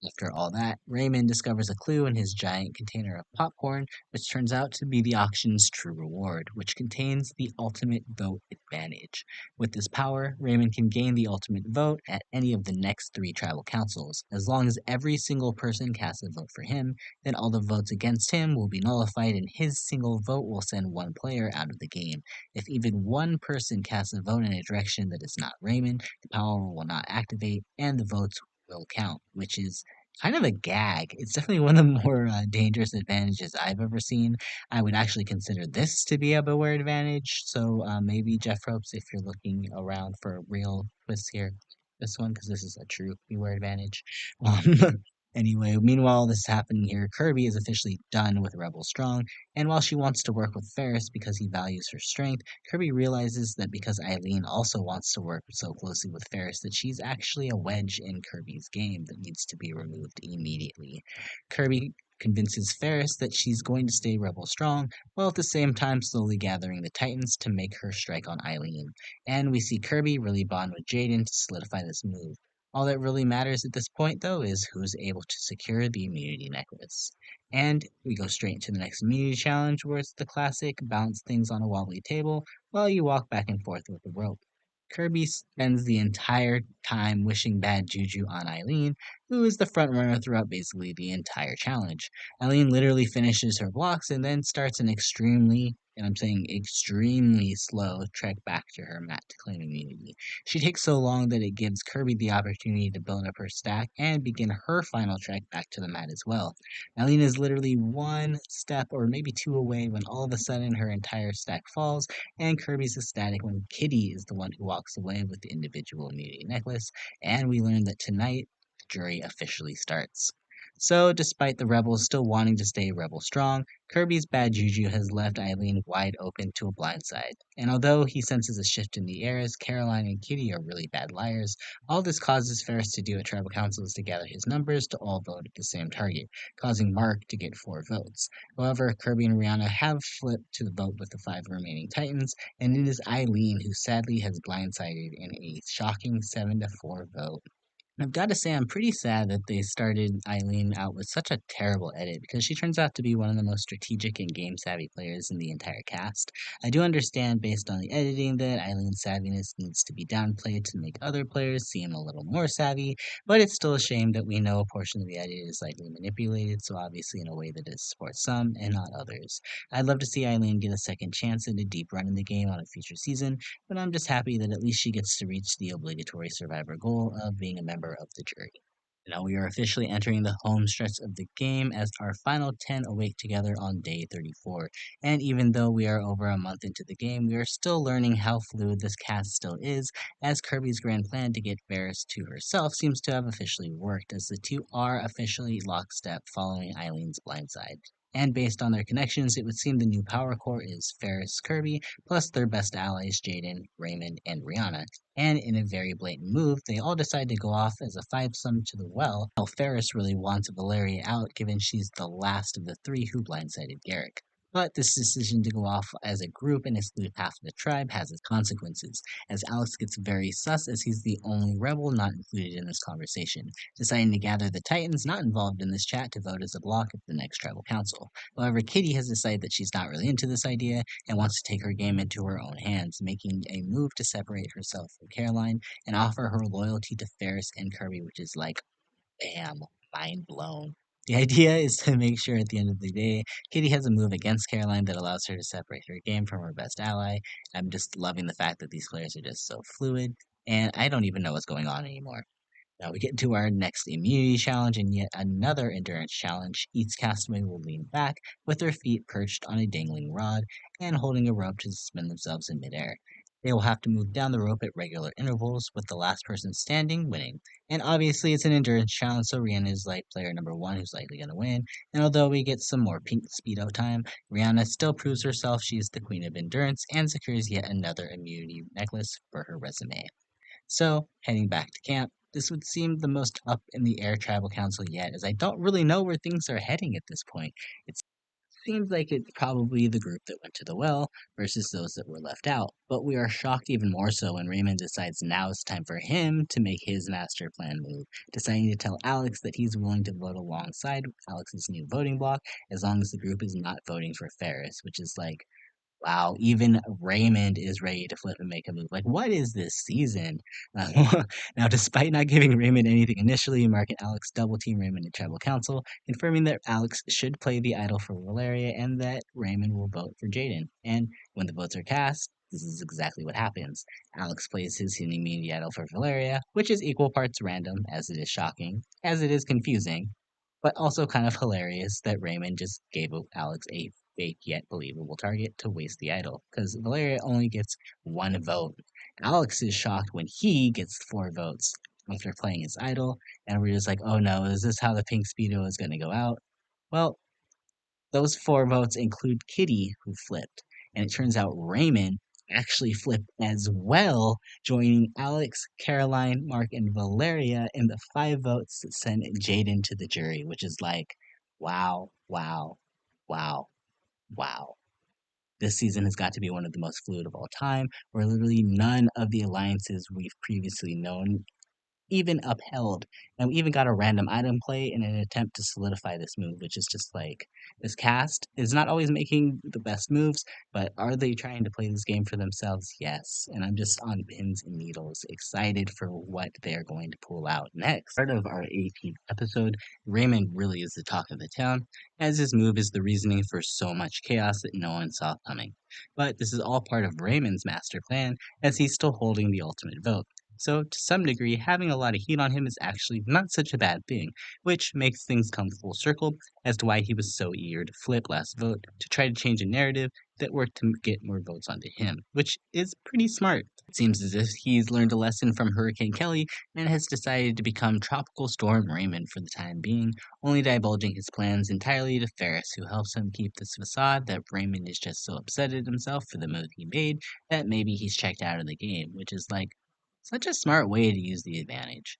After all that, Raymond discovers a clue in his giant container of popcorn, which turns out to be the auction's true reward, which contains the ultimate vote advantage. With this power, Raymond can gain the ultimate vote at any of the next 3 tribal councils. As long as every single person casts a vote for him, then all the votes against him will be nullified and his single vote will send one player out of the game. If even one person casts a vote in a direction that is not Raymond, the power will not activate and the votes will count, which is kind of a gag. It's definitely one of the more dangerous advantages I've ever seen. I would actually consider this to be a beware advantage. So maybe Jeff Ropes, if you're looking around for a real twist here, this one, because this is a true beware advantage. Um, anyway, meanwhile, this is happening here. Kirby is officially done with Rebel Strong, and while she wants to work with Ferris because he values her strength, Kirby realizes that because Eileen also wants to work so closely with Ferris that she's actually a wedge in Kirby's game that needs to be removed immediately. Kirby convinces Ferris that she's going to stay Rebel Strong, while at the same time slowly gathering the Titans to make her strike on Eileen. And we see Kirby really bond with Jaden to solidify this move. All that really matters at this point, though, is who's able to secure the immunity necklace. And we go straight into the next immunity challenge, where it's the classic balance things on a wobbly table while you walk back and forth with the rope. Kirby spends the entire time wishing bad juju on Eileen, who is the front runner throughout basically the entire challenge. Eileen literally finishes her blocks and then starts an extremely, and I'm saying extremely slow trek back to her mat to claim immunity. She takes so long that it gives Kirby the opportunity to build up her stack and begin her final trek back to the mat as well. Eileen is literally one step or maybe 2 away when all of a sudden her entire stack falls, and Kirby's ecstatic when Kitty is the one who walks away with the individual immunity necklace, and we learn that tonight the jury officially starts. So, despite the rebels still wanting to stay rebel strong, Kirby's bad juju has left Eileen wide open to a blindside. And although he senses a shift in the air as Caroline and Kitty are really bad liars, all this causes Ferris to do what tribal council is to gather his numbers to all vote at the same target, causing Mark to get 4 votes. However, Kirby and Rihanna have flipped to the vote with the 5 remaining Titans, and it is Eileen who sadly has blindsided in a shocking 7-4 vote. I've got to say, I'm pretty sad that they started Eileen out with such a terrible edit because she turns out to be one of the most strategic and game savvy players in the entire cast. I do understand, based on the editing, that Eileen's savviness needs to be downplayed to make other players seem a little more savvy, but it's still a shame that we know a portion of the edit is likely manipulated, so obviously in a way that is supports some and not others. I'd love to see Eileen get a second chance at a deep run in the game on a future season, but I'm just happy that at least she gets to reach the obligatory survivor goal of being a member of the jury. Now we are officially entering the home stretch of the game as our final 10 awake together on day 34. And even though we are over a month into the game, we are still learning how fluid this cast still is, as Kirby's grand plan to get Varys to herself seems to have officially worked, as the two are officially lockstep following Eileen's blindside. And based on their connections, it would seem the new power core is Ferris Kirby, plus their best allies Jaden, Raymond, and Rihanna. And in a very blatant move, they all decide to go off as a five-sum to the well, while Ferris really wants Valeria out given she's the last of the three who blindsided Garrick. But this decision to go off as a group and exclude half of the tribe has its consequences, as Alex gets very sus as he's the only rebel not included in this conversation, deciding to gather the Titans not involved in this chat to vote as a block at the next tribal council. However, Kitty has decided that she's not really into this idea and wants to take her game into her own hands, making a move to separate herself from Caroline and offer her loyalty to Ferris and Kirby, which is like, bam, mind blown. The idea is to make sure at the end of the day, Kitty has a move against Caroline that allows her to separate her game from her best ally. I'm just loving the fact that these players are just so fluid, and I don't even know what's going on anymore. Now we get to our next immunity challenge and yet another endurance challenge. Each castaway will lean back with their feet perched on a dangling rod and holding a rope to suspend themselves in midair. They will have to move down the rope at regular intervals, with the last person standing winning. And obviously, it's an endurance challenge, so Rihanna is like player number one who's likely going to win. And although we get some more pink speedo time, Rihanna still proves herself she is the queen of endurance and secures yet another immunity necklace for her resume. So, heading back to camp, this would seem the most up in the air tribal council yet, as I don't really know where things are heading at this point. It seems like it's probably the group that went to the well versus those that were left out. But we are shocked even more so when Raymond decides now it's time for him to make his master plan move, deciding to tell Alex that he's willing to vote alongside Alex's new voting block as long as the group is not voting for Ferris, which is like, wow, even Raymond is ready to flip and make a move. Like, what is this season? Now, despite not giving Raymond anything initially, Mark and Alex double team Raymond in tribal council, confirming that Alex should play the idol for Valeria and that Raymond will vote for Jaden. And when the votes are cast, this is exactly what happens. Alex plays his hidden immunity idol for Valeria, which is equal parts random, as it is shocking, as it is confusing, but also kind of hilarious that Raymond just gave Alex a fake yet believable target to waste the idol, because Valeria only gets 1 vote. Alex is shocked when he gets 4 votes after playing his idol, and we're just like, oh no, is this how the pink speedo is going to go out? Well, those 4 votes include Kitty, who flipped, and it turns out Raymond actually flipped as well, joining Alex, Caroline, Mark, and Valeria in the 5 votes that sent Jaden to the jury, which is like, wow, wow, wow, wow. This season has got to be one of the most fluid of all time, where literally none of the alliances we've previously known even upheld. And we even got a random item play in an attempt to solidify this move, which is just like, this cast is not always making the best moves, but are they trying to play this game for themselves? Yes. And I'm just on pins and needles, excited for what they're going to pull out next. Part of our 18th episode, Raymond really is the talk of the town, as his move is the reasoning for so much chaos that no one saw coming. But this is all part of Raymond's master plan, as he's still holding the ultimate vote. So, to some degree, having a lot of heat on him is actually not such a bad thing, which makes things come full circle as to why he was so eager to flip last vote to try to change a narrative that worked to get more votes onto him, which is pretty smart. It seems as if he's learned a lesson from Hurricane Kelly and has decided to become Tropical Storm Raymond for the time being, only divulging his plans entirely to Ferris, who helps him keep this facade that Raymond is just so upset at himself for the move he made that maybe he's checked out of the game, which is like such a smart way to use the advantage.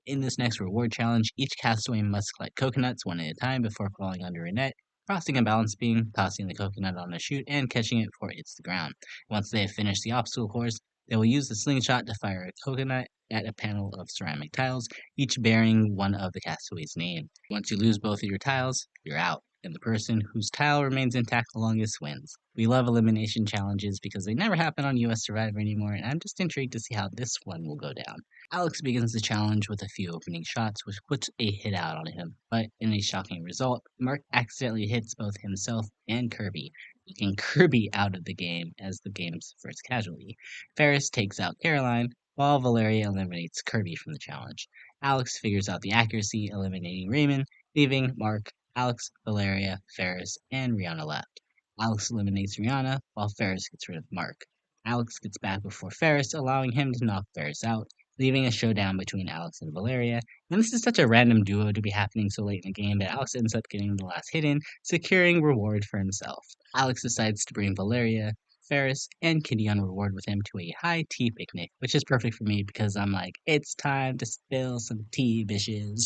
In this next reward challenge, each castaway must collect coconuts one at a time before falling under a net, crossing a balance beam, tossing the coconut on a chute, and catching it before it hits the ground. Once they have finished the obstacle course, they will use the slingshot to fire a coconut at a panel of ceramic tiles, each bearing one of the castaways' name. Once you lose both of your tiles, you're out, and the person whose tile remains intact the longest wins. We love elimination challenges because they never happen on US Survivor anymore, and I'm just intrigued to see how this one will go down. Alex begins the challenge with a few opening shots, which puts a hit out on him, but in a shocking result, Mark accidentally hits both himself and Kirby, taking Kirby out of the game as the game's first casualty. Ferris takes out Caroline, while Valeria eliminates Kirby from the challenge. Alex figures out the accuracy, eliminating Raymond, leaving Mark, Alex, Valeria, Ferris, and Rihanna left. Alex eliminates Rihanna, while Ferris gets rid of Mark. Alex gets back before Ferris, allowing him to knock Ferris out, leaving a showdown between Alex and Valeria. And this is such a random duo to be happening so late in the game that Alex ends up getting the last hit in, securing reward for himself. Alex decides to bring Valeria, Ferris, and Kitty on reward with him to a high tea picnic, which is perfect for me because I'm like, it's time to spill some tea, bitches.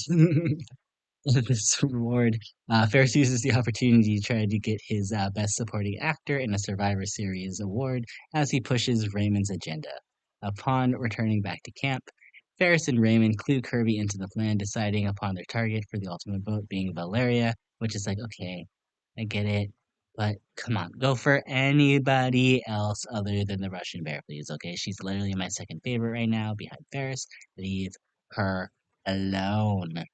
This reward, Ferris uses the opportunity to try to get his Best Supporting Actor in a Survivor Series award as he pushes Raymond's agenda. Upon returning back to camp, Ferris and Raymond clue Kirby into the plan, deciding upon their target for the ultimate vote being Valeria, which is like, okay, I get it, but come on, go for anybody else other than the Russian bear, please, okay? She's literally my second favorite right now behind Ferris. Leave her alone.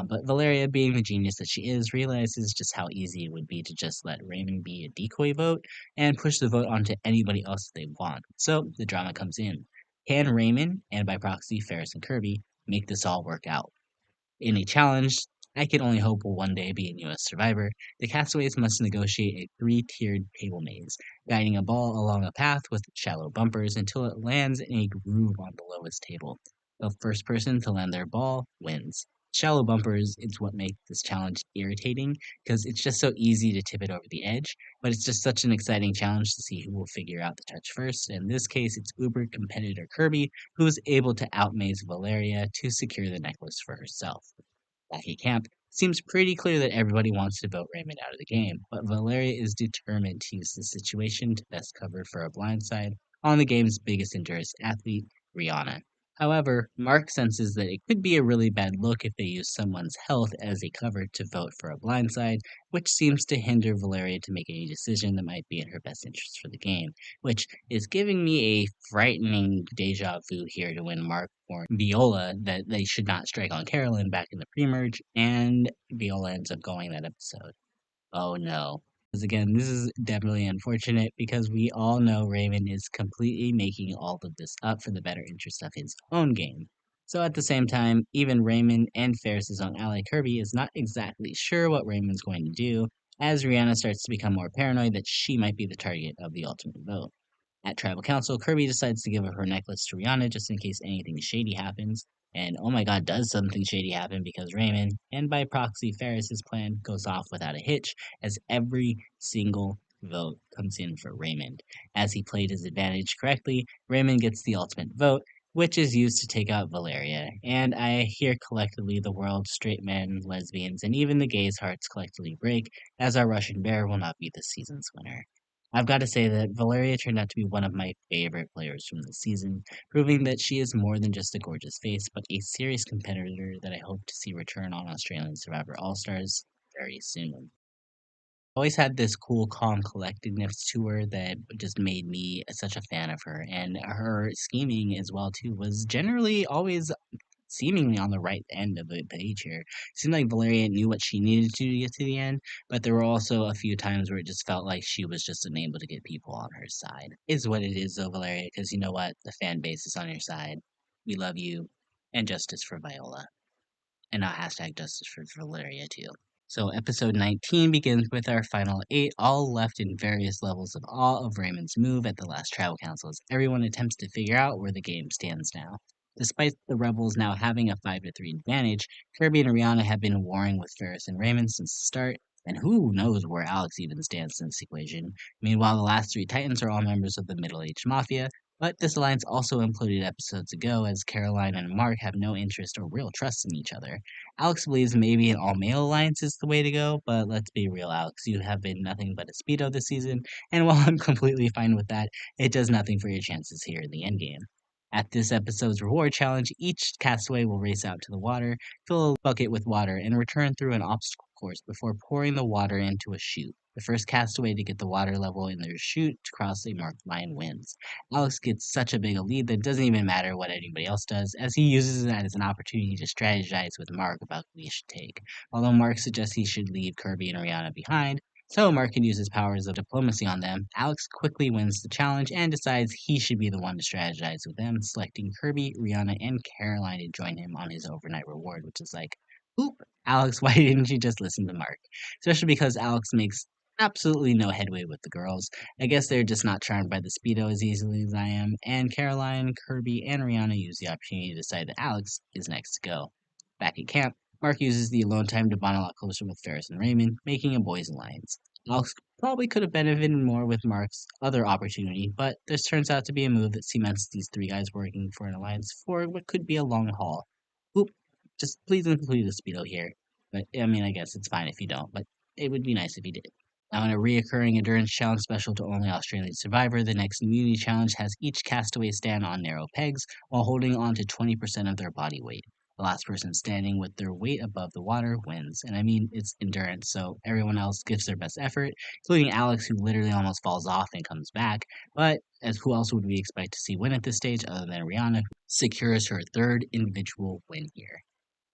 But Valeria, being the genius that she is, realizes just how easy it would be to just let Raymond be a decoy vote and push the vote onto anybody else they want. So the drama comes in. Can Raymond, and by proxy Ferris and Kirby, make this all work out? In a challenge I can only hope will one day be in US Survivor, the castaways must negotiate a three-tiered table maze, guiding a ball along a path with shallow bumpers until it lands in a groove on the lowest table. The first person to land their ball wins. Shallow bumpers is what make this challenge irritating because it's just so easy to tip it over the edge, but it's just such an exciting challenge to see who will figure out the touch first. In this case, it's Uber competitor Kirby who is able to outmaze Valeria to secure the necklace for herself. Back at camp, it seems pretty clear that everybody wants to vote Raymond out of the game, but Valeria is determined to use the situation to best cover for a blindside on the game's biggest endurance athlete, Rihanna. However, Mark senses that it could be a really bad look if they use someone's health as a cover to vote for a blindside, which seems to hinder Valeria to make any decision that might be in her best interest for the game, which is giving me a frightening deja vu here to when Mark warned Viola that they should not strike on Carolyn back in the pre-merge, and Viola ends up going that episode. Oh no. Because again, this is definitely unfortunate because we all know Raymond is completely making all of this up for the better interest of his own game. So at the same time, even Raymond and Ferris's own ally Kirby is not exactly sure what Raymond's going to do, as Rihanna starts to become more paranoid that she might be the target of the ultimate vote. At Tribal Council, Kirby decides to give her necklace to Rihanna just in case anything shady happens. And oh my god, does something shady happen because Raymond, and by proxy Ferris's plan, goes off without a hitch as every single vote comes in for Raymond. As he played his advantage correctly, Raymond gets the ultimate vote, which is used to take out Valeria. And I hear collectively the world, straight men, lesbians, and even the gays' hearts collectively break, as our Russian bear will not be this season's winner. I've got to say that Valeria turned out to be one of my favorite players from the season, proving that she is more than just a gorgeous face, but a serious competitor that I hope to see return on Australian Survivor All-Stars very soon. Always had this cool, calm collectedness to her that just made me such a fan of her, and her scheming as well too was generally always seemingly on the right end of the page here. Seemed like Valeria knew what she needed to get to the end, but there were also a few times where it just felt like she was just unable to get people on her side. Is what it is though, Valeria, because you know what? The fan base is on your side. we love you, and justice for Viola. And now hashtag justice for Valeria too. So episode 19 begins with our final 8, all left in various levels of awe of Raymond's move at the last tribal council as everyone attempts to figure out where the game stands now. Despite the rebels now having a 5-3 advantage, Kirby and Rihanna have been warring with Ferris and Raymond since the start, and who knows where Alex even stands in this equation. Meanwhile, the last 3 Titans are all members of the middle-aged mafia, but this alliance also imploded episodes ago as Caroline and Mark have no interest or real trust in each other. Alex believes maybe an all-male alliance is the way to go, but let's be real, Alex. You have been nothing but a speedo this season, and while I'm completely fine with that, it does nothing for your chances here in the endgame. At this episode's reward challenge, each castaway will race out to the water, fill a bucket with water, and return through an obstacle course before pouring the water into a chute. The first castaway to get the water level in their chute to cross a marked line wins. Alex gets such a big a lead that it doesn't even matter what anybody else does, as he uses that as an opportunity to strategize with Mark about who he should take. Although Mark suggests he should leave Kirby and Rihanna behind, so Mark can use his powers of diplomacy on them, Alex quickly wins the challenge and decides he should be the one to strategize with them, selecting Kirby, Rihanna, and Caroline to join him on his overnight reward, which is like, oop, Alex, why didn't you just listen to Mark? Especially because Alex makes absolutely no headway with the girls. I guess they're just not charmed by the Speedo as easily as I am, and Caroline, Kirby, and Rihanna use the opportunity to decide that Alex is next to go. Back at camp, Mark uses the alone time to bond a lot closer with Ferris and Raymond, making a boys' alliance. Alex probably could have benefited more with Mark's other opportunity, but this turns out to be a move that cements these 3 guys working for an alliance for what could be a long haul. Oop, just please include the Speedo here. But, I mean, I guess it's fine if you don't, but it would be nice if you did. Now, in a reoccurring endurance challenge special to only Australian Survivor, the next immunity challenge has each castaway stand on narrow pegs while holding on to 20% of their body weight. The last person standing with their weight above the water wins. And I mean, it's endurance, so everyone else gives their best effort, including Alex, who literally almost falls off and comes back. But as who else would we expect to see win at this stage other than Rihanna, who secures her 3rd individual win here?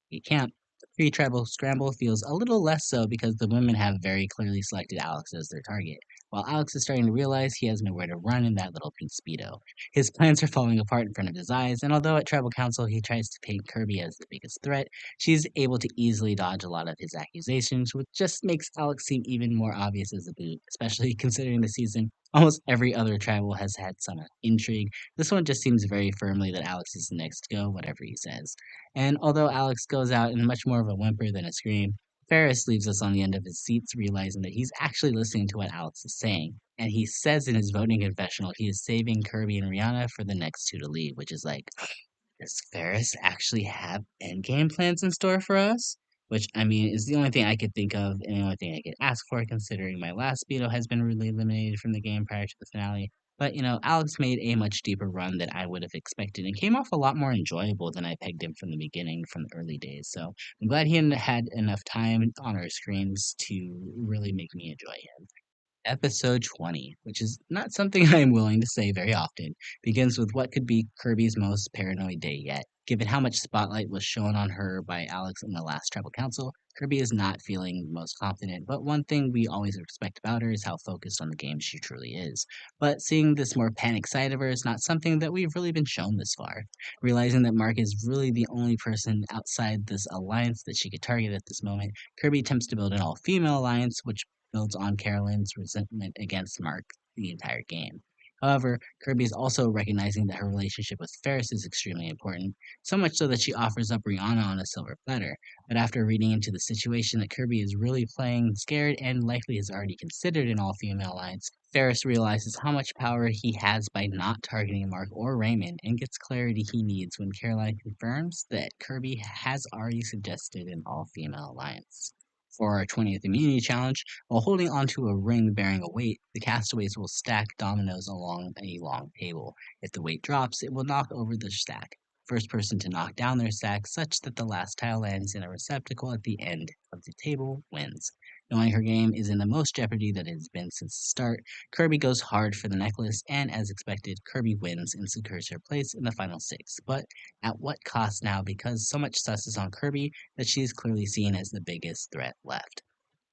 You can't. The pre-tribal scramble feels a little less so because the women have very clearly selected Alex as their target, while Alex is starting to realize he has nowhere to run in that little pink Speedo. His plans are falling apart in front of his eyes, and although at tribal council he tries to paint Kirby as the biggest threat, she's able to easily dodge a lot of his accusations, which just makes Alex seem even more obvious as a boob, especially considering the season almost every other tribal has had some intrigue. This one just seems very firmly that Alex is the next to go, whatever he says. And although Alex goes out in much more of a whimper than a scream, Ferris leaves us on the end of his seats, realizing that he's actually listening to what Alex is saying. And he says in his voting confessional he is saving Kirby and Rihanna for the next 2 to leave, which is like, does Ferris actually have endgame plans in store for us? Which, I mean, is the only thing I could think of and the only thing I could ask for, considering my last Speedo has been rudely eliminated from the game prior to the finale. But, Alex made a much deeper run than I would have expected and came off a lot more enjoyable than I pegged him from the beginning, from the early days. So I'm glad he had enough time on our screens to really make me enjoy him. Episode 20, which is not something I am willing to say very often, begins with what could be Kirby's most paranoid day yet. Given how much spotlight was shown on her by Alex in the last tribal council, Kirby is not feeling most confident, but one thing we always respect about her is how focused on the game she truly is. But seeing this more panic side of her is not something that we've really been shown this far. Realizing that Mark is really the only person outside this alliance that she could target at this moment, Kirby attempts to build an all-female alliance, which builds on Carolyn's resentment against Mark the entire game. However, Kirby is also recognizing that her relationship with Ferris is extremely important, so much so that she offers up Rihanna on a silver platter. But after reading into the situation that Kirby is really playing scared and likely has already considered an all-female alliance, Ferris realizes how much power he has by not targeting Mark or Raymond and gets clarity he needs when Caroline confirms that Kirby has already suggested an all-female alliance. For our 20th immunity challenge, while holding onto a ring bearing a weight, the castaways will stack dominoes along a long table. If the weight drops, it will knock over the stack. First person to knock down their stack such that the last tile lands in a receptacle at the end of the table wins. Knowing her game is in the most jeopardy that it has been since the start, Kirby goes hard for the necklace, and as expected, Kirby wins and secures her place in the final 6. But at what cost now, because so much sus is on Kirby that she is clearly seen as the biggest threat left.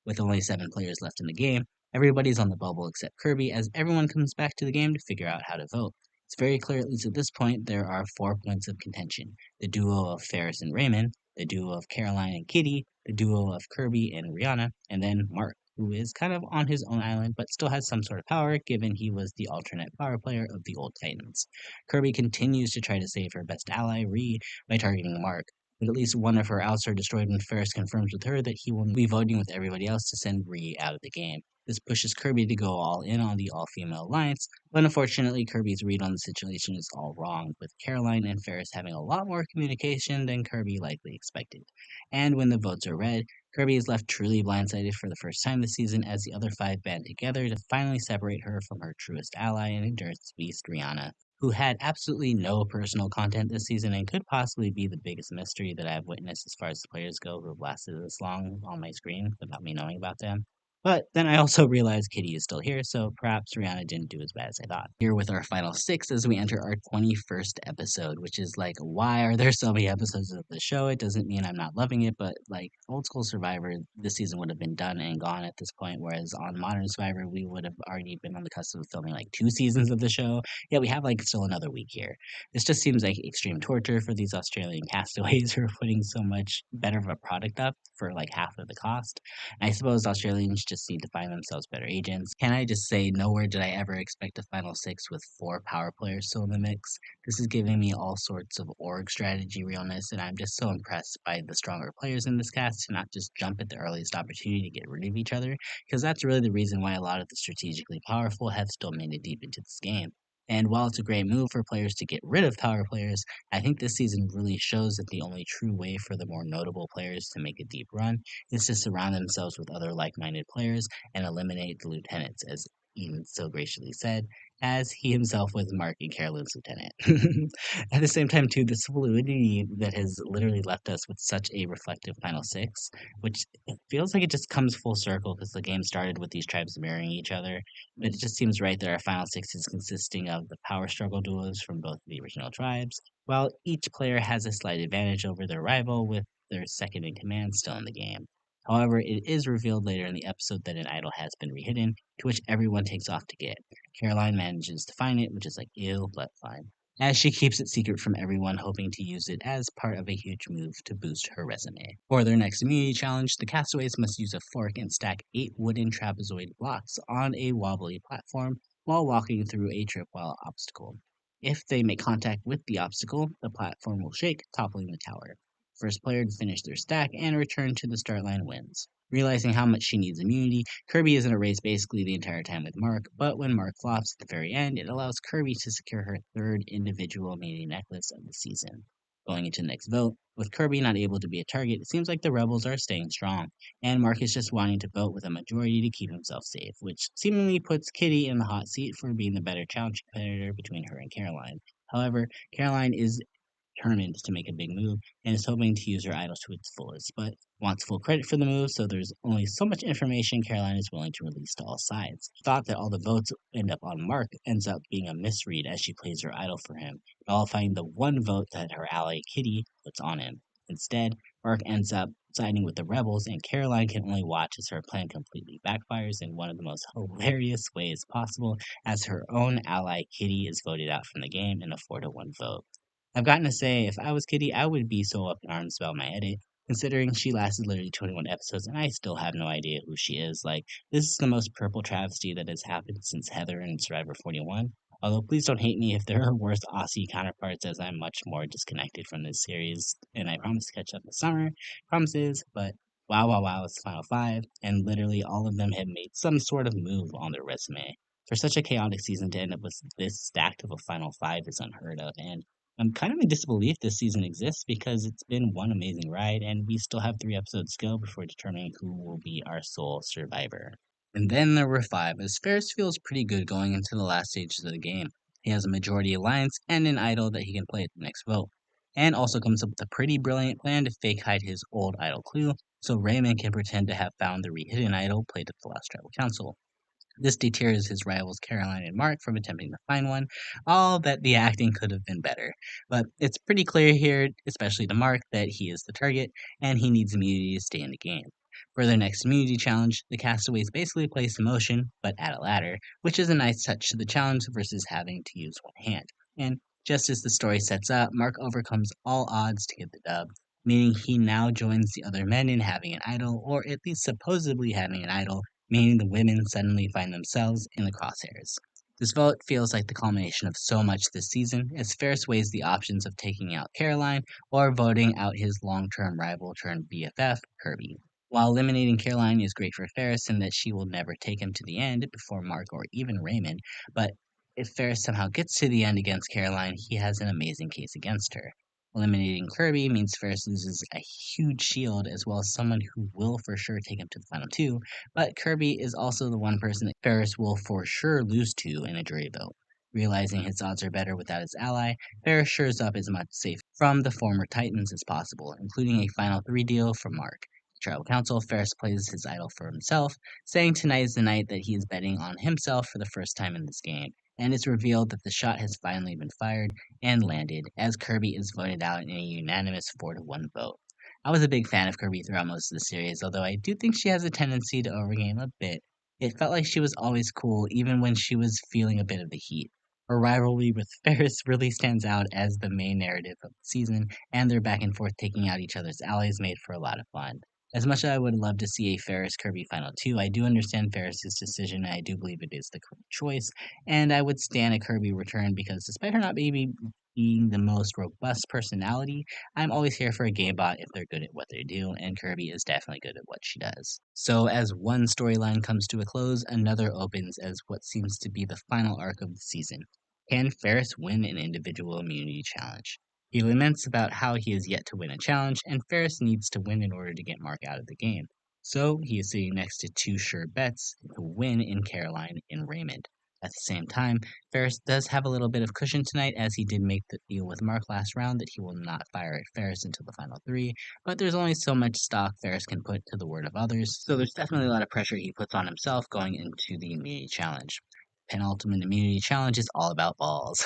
With only 7 players left in the game, everybody's on the bubble except Kirby as everyone comes back to the game to figure out how to vote. It's very clear, at least at this point, there are 4 points of contention: the duo of Ferris and Raymond, the duo of Caroline and Kitty, the duo of Kirby and Rihanna, and then Mark, who is kind of on his own island but still has some sort of power given he was the alternate power player of the old Titans. Kirby continues to try to save her best ally, Ree, by targeting Mark, but at least one of her outs are destroyed when Ferris confirms with her that he will be voting with everybody else to send Ree out of the game. This pushes Kirby to go all in on the all-female alliance, but unfortunately Kirby's read on the situation is all wrong, with Caroline and Ferris having a lot more communication than Kirby likely expected. And when the votes are read, Kirby is left truly blindsided for the first time this season as the other five band together to finally separate her from her truest ally and endurance beast, Rihanna, who had absolutely no personal content this season and could possibly be the biggest mystery that I've witnessed as far as the players go who have lasted this long on my screen without me knowing about them. But then I also realized Kitty is still here, so perhaps Rihanna didn't do as bad as I thought. Here with our final six as we enter our 21st episode, which is like, why are there so many episodes of the show? It doesn't mean I'm not loving it, but like old school Survivor, this season would have been done and gone at this point, whereas on modern Survivor, we would have already been on the cusp of filming like 2 seasons of the show. Yeah, we have like still another week here. This just seems like extreme torture for these Australian castaways who are putting so much better of a product up for like half of the cost. I suppose Australians just need to find themselves better agents. Can I just say, nowhere did I ever expect a final six with 4 power players still in the mix. This is giving me all sorts of org strategy realness, and I'm just so impressed by the stronger players in this cast to not just jump at the earliest opportunity to get rid of each other, because that's really the reason why a lot of the strategically powerful have still made it deep into this game. And while it's a great move for players to get rid of power players, I think this season really shows that the only true way for the more notable players to make a deep run is to surround themselves with other like-minded players and eliminate the lieutenants, as Ian so graciously said, as he himself was Mark and Carolyn's lieutenant. At the same time, too, this fluidity that has literally left us with such a reflective final six, which it feels like it just comes full circle because the game started with these tribes mirroring each other. But it just seems right that our final six is consisting of the power struggle duos from both the original tribes, while each player has a slight advantage over their rival with their second in command still in the game. However, it is revealed later in the episode that an idol has been rehidden, to which everyone takes off to get. Caroline manages to find it, which is like, ew, but fine, as she keeps it secret from everyone, hoping to use it as part of a huge move to boost her resume. For their next immunity challenge, the castaways must use a fork and stack 8 wooden trapezoid blocks on a wobbly platform while walking through a tripwire obstacle. If they make contact with the obstacle, the platform will shake, toppling the tower. First player to finish their stack and return to the start line wins. Realizing how much she needs immunity, Kirby is in a race basically the entire time with Mark, but when Mark flops at the very end, it allows Kirby to secure her third individual immunity necklace of the season. Going into the next vote, with Kirby not able to be a target, it seems like the Rebels are staying strong, and Mark is just wanting to vote with a majority to keep himself safe, which seemingly puts Kitty in the hot seat for being the better challenge competitor between her and Caroline. However, Caroline is determined to make a big move and is hoping to use her idol to its fullest, but wants full credit for the move, so there's only so much information Caroline is willing to release to all sides. Thought that all the votes end up on Mark ends up being a misread as she plays her idol for him, nullifying the one vote that her ally Kitty puts on him. Instead, Mark ends up siding with the rebels, and Caroline can only watch as her plan completely backfires in one of the most hilarious ways possible, as her own ally Kitty is voted out from the game in a 4-1 vote. I've gotten to say, if I was Kitty, I would be so up in arms about my edit, considering she lasted literally 21 episodes and I still have no idea who she is. Like, this is the most purple travesty that has happened since Heather and Survivor 41. Although, please don't hate me if there are worse Aussie counterparts, as I'm much more disconnected from this series, and I promise to catch up this summer. Promises, but wow, wow, wow, it's Final Five, and literally all of them have made some sort of move on their resume. For such a chaotic season to end up with this stacked of a Final Five is unheard of, and I'm kind of in disbelief this season exists because it's been one amazing ride, and we still have 3 episodes to go before determining who will be our sole survivor. And then there were 5, as Ferris feels pretty good going into the last stages of the game. He has a majority alliance and an idol that he can play at the next vote, and also comes up with a pretty brilliant plan to fake hide his old idol clue, so Raymond can pretend to have found the rehidden idol played at the last tribal council. This deters his rivals Caroline and Mark from attempting to find one, all that the acting could have been better. But it's pretty clear here, especially to Mark, that he is the target, and he needs immunity to stay in the game. For their next immunity challenge, the castaways basically place a motion, but add a ladder, which is a nice touch to the challenge versus having to use one hand. And just as the story sets up, Mark overcomes all odds to get the dub, meaning he now joins the other men in having an idol, or at least supposedly having an idol, meaning the women suddenly find themselves in the crosshairs. This vote feels like the culmination of so much this season, as Ferris weighs the options of taking out Caroline or voting out his long-term rival turned BFF, Kirby. While eliminating Caroline is great for Ferris in that she will never take him to the end before Mark or even Raymond, but if Ferris somehow gets to the end against Caroline, he has an amazing case against her. Eliminating Kirby means Ferris loses a huge shield as well as someone who will for sure take him to the final two, but Kirby is also the one person that Ferris will for sure lose to in a jury vote. Realizing his odds are better without his ally, Ferris shores up as much safe from the former Titans as possible, including a final three deal from Mark. Tribal Council, Ferris plays his idol for himself, saying tonight is the night that he is betting on himself for the first time in this game, and it's revealed that the shot has finally been fired and landed, as Kirby is voted out in a unanimous 4-1 vote. I was a big fan of Kirby throughout most of the series, although I do think she has a tendency to overgame a bit. It felt like she was always cool, even when she was feeling a bit of the heat. Her rivalry with Ferris really stands out as the main narrative of the season, and their back and forth taking out each other's allies made for a lot of fun. As much as I would love to see a Ferris Kirby Final 2, I do understand Ferris's decision, and I do believe it is the correct choice, and I would stand a Kirby return because despite her not maybe being the most robust personality, I'm always here for a gamebot if they're good at what they do, and Kirby is definitely good at what she does. So as one storyline comes to a close, another opens as what seems to be the final arc of the season. Can Ferris win an individual immunity challenge? He laments about how he is yet to win a challenge, and Ferris needs to win in order to get Mark out of the game. So he is sitting next to two sure bets to win in Caroline and Raymond. At the same time, Ferris does have a little bit of cushion tonight as he did make the deal with Mark last round that he will not fire at Ferris until the final three, but there's only so much stock Ferris can put to the word of others, so there's definitely a lot of pressure he puts on himself going into the immunity challenge. Penultimate immunity challenge is all about balls.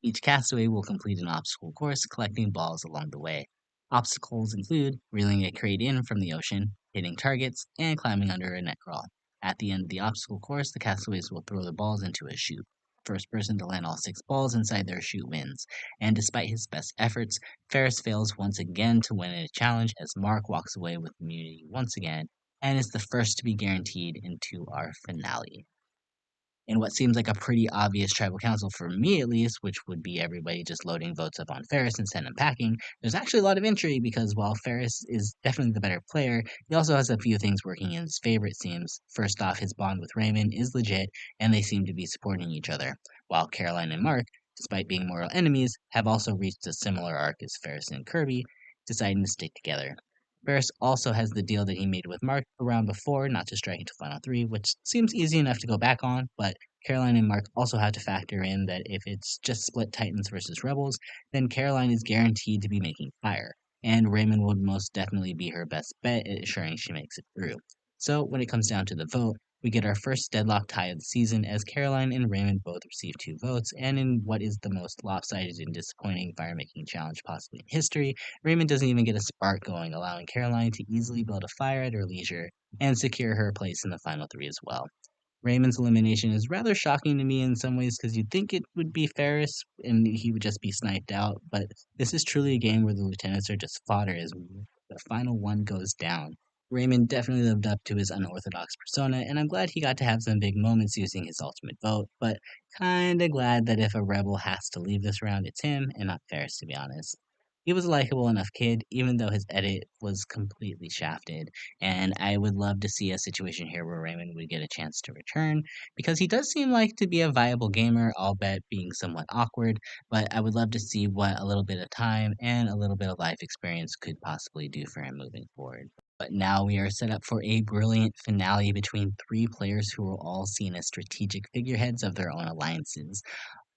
Each castaway will complete an obstacle course, collecting balls along the way. Obstacles include reeling a crate in from the ocean, hitting targets, and climbing under a net crawl. At the end of the obstacle course, the castaways will throw the balls into a chute. First person to land all 6 balls inside their chute wins. And despite his best efforts, Ferris fails once again to win a challenge as Mark walks away with immunity once again and is the first to be guaranteed into our finale. In what seems like a pretty obvious tribal council for me at least, which would be everybody just loading votes up on Ferris and send him packing, there's actually a lot of intrigue because while Ferris is definitely the better player, he also has a few things working in his favor, it seems. First off, his bond with Raymond is legit, and they seem to be supporting each other, while Caroline and Mark, despite being mortal enemies, have also reached a similar arc as Ferris and Kirby, deciding to stick together. Ferris also has the deal that he made with Mark around before not to strike into Final 3, which seems easy enough to go back on, but Caroline and Mark also have to factor in that if it's just split Titans versus Rebels, then Caroline is guaranteed to be making fire, and Raymond would most definitely be her best bet at ensuring she makes it through. So when it comes down to the vote, we get our first deadlock tie of the season as Caroline and Raymond both receive 2 votes, and in what is the most lopsided and disappointing fire-making challenge possibly in history, Raymond doesn't even get a spark going, allowing Caroline to easily build a fire at her leisure and secure her place in the final 3 as well. Raymond's elimination is rather shocking to me in some ways because you'd think it would be Ferris and he would just be sniped out, but this is truly a game where the lieutenants are just fodder as the final one goes down. Raymond definitely lived up to his unorthodox persona, and I'm glad he got to have some big moments using his ultimate vote, but kinda glad that if a rebel has to leave this round, it's him and not Ferris, to be honest. He was a likable enough kid, even though his edit was completely shafted, and I would love to see a situation here where Raymond would get a chance to return, because he does seem like to be a viable gamer, albeit being somewhat awkward, but I would love to see what a little bit of time and a little bit of life experience could possibly do for him moving forward. But now we are set up for a brilliant finale between 3 players who are all seen as strategic figureheads of their own alliances.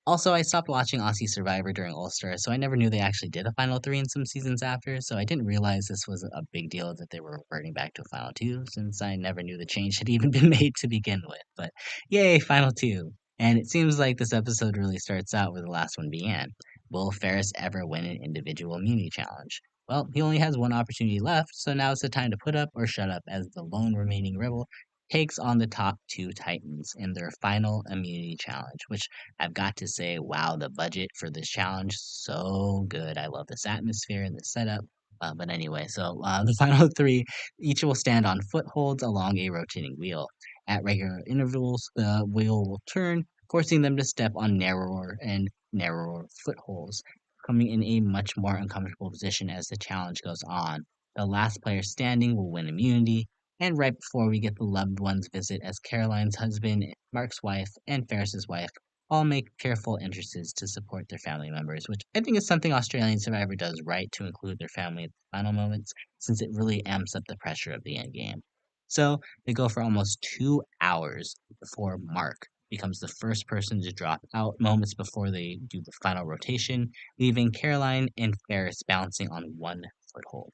Also, I stopped watching Aussie Survivor during All-Star, so I never knew they actually did a Final 3 in some seasons after, so I didn't realize this was a big deal that they were reverting back to a Final 2, since I never knew the change had even been made to begin with. But yay, Final 2! And it seems like this episode really starts out where the last one began. Will Ferris ever win an individual immunity challenge? Well, he only has one opportunity left, so now is the time to put up or shut up as the lone remaining rebel takes on the top two Titans in their final immunity challenge, which I've got to say, wow, the budget for this challenge, so good. I love this atmosphere and the setup. But anyway, so the final three each will stand on footholds along a rotating wheel. At regular intervals, the wheel will turn, forcing them to step on narrower and narrower footholds, coming in a much more uncomfortable position as the challenge goes on. The last player standing will win immunity, and right before we get the loved ones visit as Caroline's husband, Mark's wife, and Ferris's wife all make careful entrances to support their family members, which I think is something Australian Survivor does right to include their family at the final moments, since it really amps up the pressure of the end game. So they go for almost 2 hours before Mark becomes the first person to drop out moments before they do the final rotation, leaving Caroline and Ferris balancing on one foothold.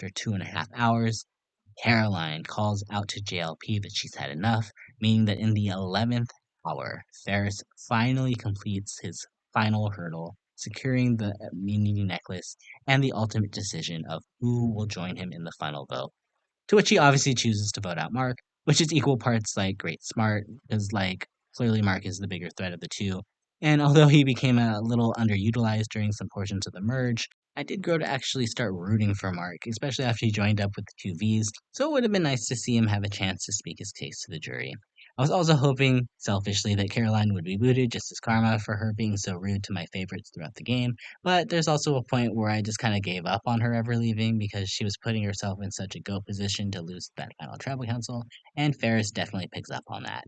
After 2.5 hours, Caroline calls out to JLP that she's had enough, meaning that in the 11th hour, Ferris finally completes his final hurdle, securing the immunity necklace and the ultimate decision of who will join him in the final vote. To which he obviously chooses to vote out Mark, which is equal parts like great smart, because clearly Mark is the bigger threat of the two. And although he became a little underutilized during some portions of the merge, I did grow to actually start rooting for Mark, especially after he joined up with the two Vs, so it would have been nice to see him have a chance to speak his case to the jury. I was also hoping, selfishly, that Caroline would be booted just as karma for her being so rude to my favorites throughout the game, but there's also a point where I just kind of gave up on her ever leaving because she was putting herself in such a go position to lose that final tribal council, and Ferris definitely picks up on that.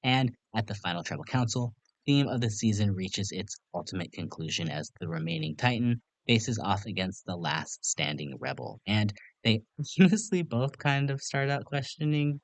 And at the final tribal council, theme of the season reaches its ultimate conclusion as the remaining Titan faces off against the last standing rebel. And they honestly both kind of start out questioning,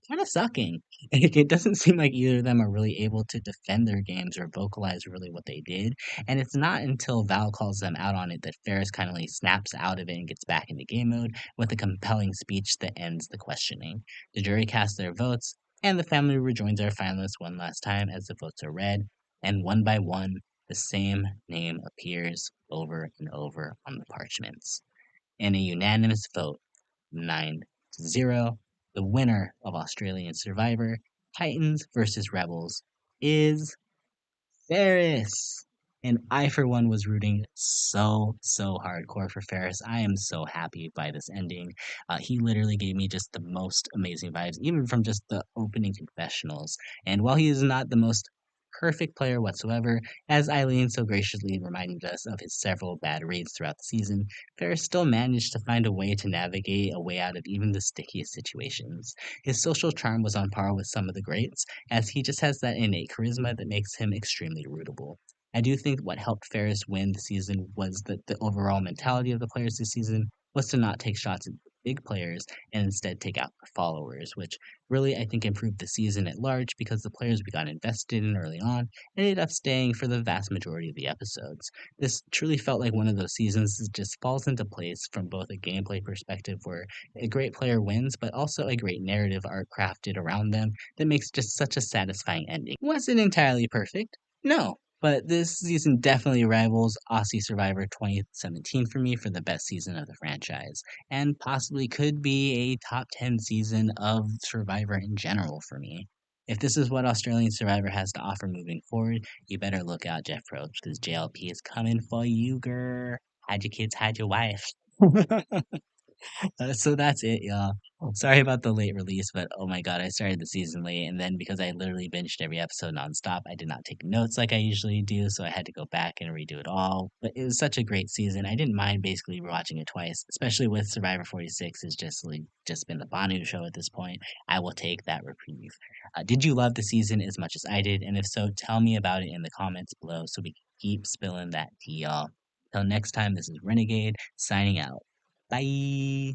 kind of sucking. It doesn't seem like either of them are really able to defend their games or vocalize really what they did. And it's not until Val calls them out on it that Ferris kind of snaps out of it and gets back into game mode with a compelling speech that ends the questioning. The jury casts their votes, and the family rejoins our finalists one last time as the votes are read, and one by one, the same name appears over and over on the parchments. In a unanimous vote, 9-0, the winner of Australian Survivor, Titans versus Rebels, is Ferris. And I, for one, was rooting so hardcore for Ferris. I am so happy by this ending. He literally gave me just the most amazing vibes, even from just the opening confessionals. And while he is not the most perfect player whatsoever, as Eileen so graciously reminded us of his several bad reads throughout the season, Ferris still managed to find a way to navigate a way out of even the stickiest situations. His social charm was on par with some of the greats, as he just has that innate charisma that makes him extremely rootable. I do think what helped Ferris win the season was that the overall mentality of the players this season was to not take shots at big players and instead take out the followers, which really I think improved the season at large because the players we got invested in early on ended up staying for the vast majority of the episodes. This truly felt like one of those seasons that just falls into place from both a gameplay perspective where a great player wins, but also a great narrative arc crafted around them that makes just such a satisfying ending. Was it entirely perfect? No. But this season definitely rivals Aussie Survivor 2017 for me for the best season of the franchise, and possibly could be a top 10 season of Survivor in general for me. If this is what Australian Survivor has to offer moving forward, you better look out, Jeff Probst, because JLP is coming for you, girl. Hide your kids, hide your wife. So that's it, y'all. Sorry about the late release, but oh my god, I started the season late, and then because I literally binged every episode nonstop, I did not take notes like I usually do, so I had to go back and redo it all. But it was such a great season. I didn't mind basically rewatching it twice, especially with Survivor 46 has just been the Banu show at this point. I will take that reprieve. Did you love the season as much as I did? And if so, tell me about it in the comments below so we can keep spilling that tea, y'all. Till next time, this is Renegade signing out. Bye.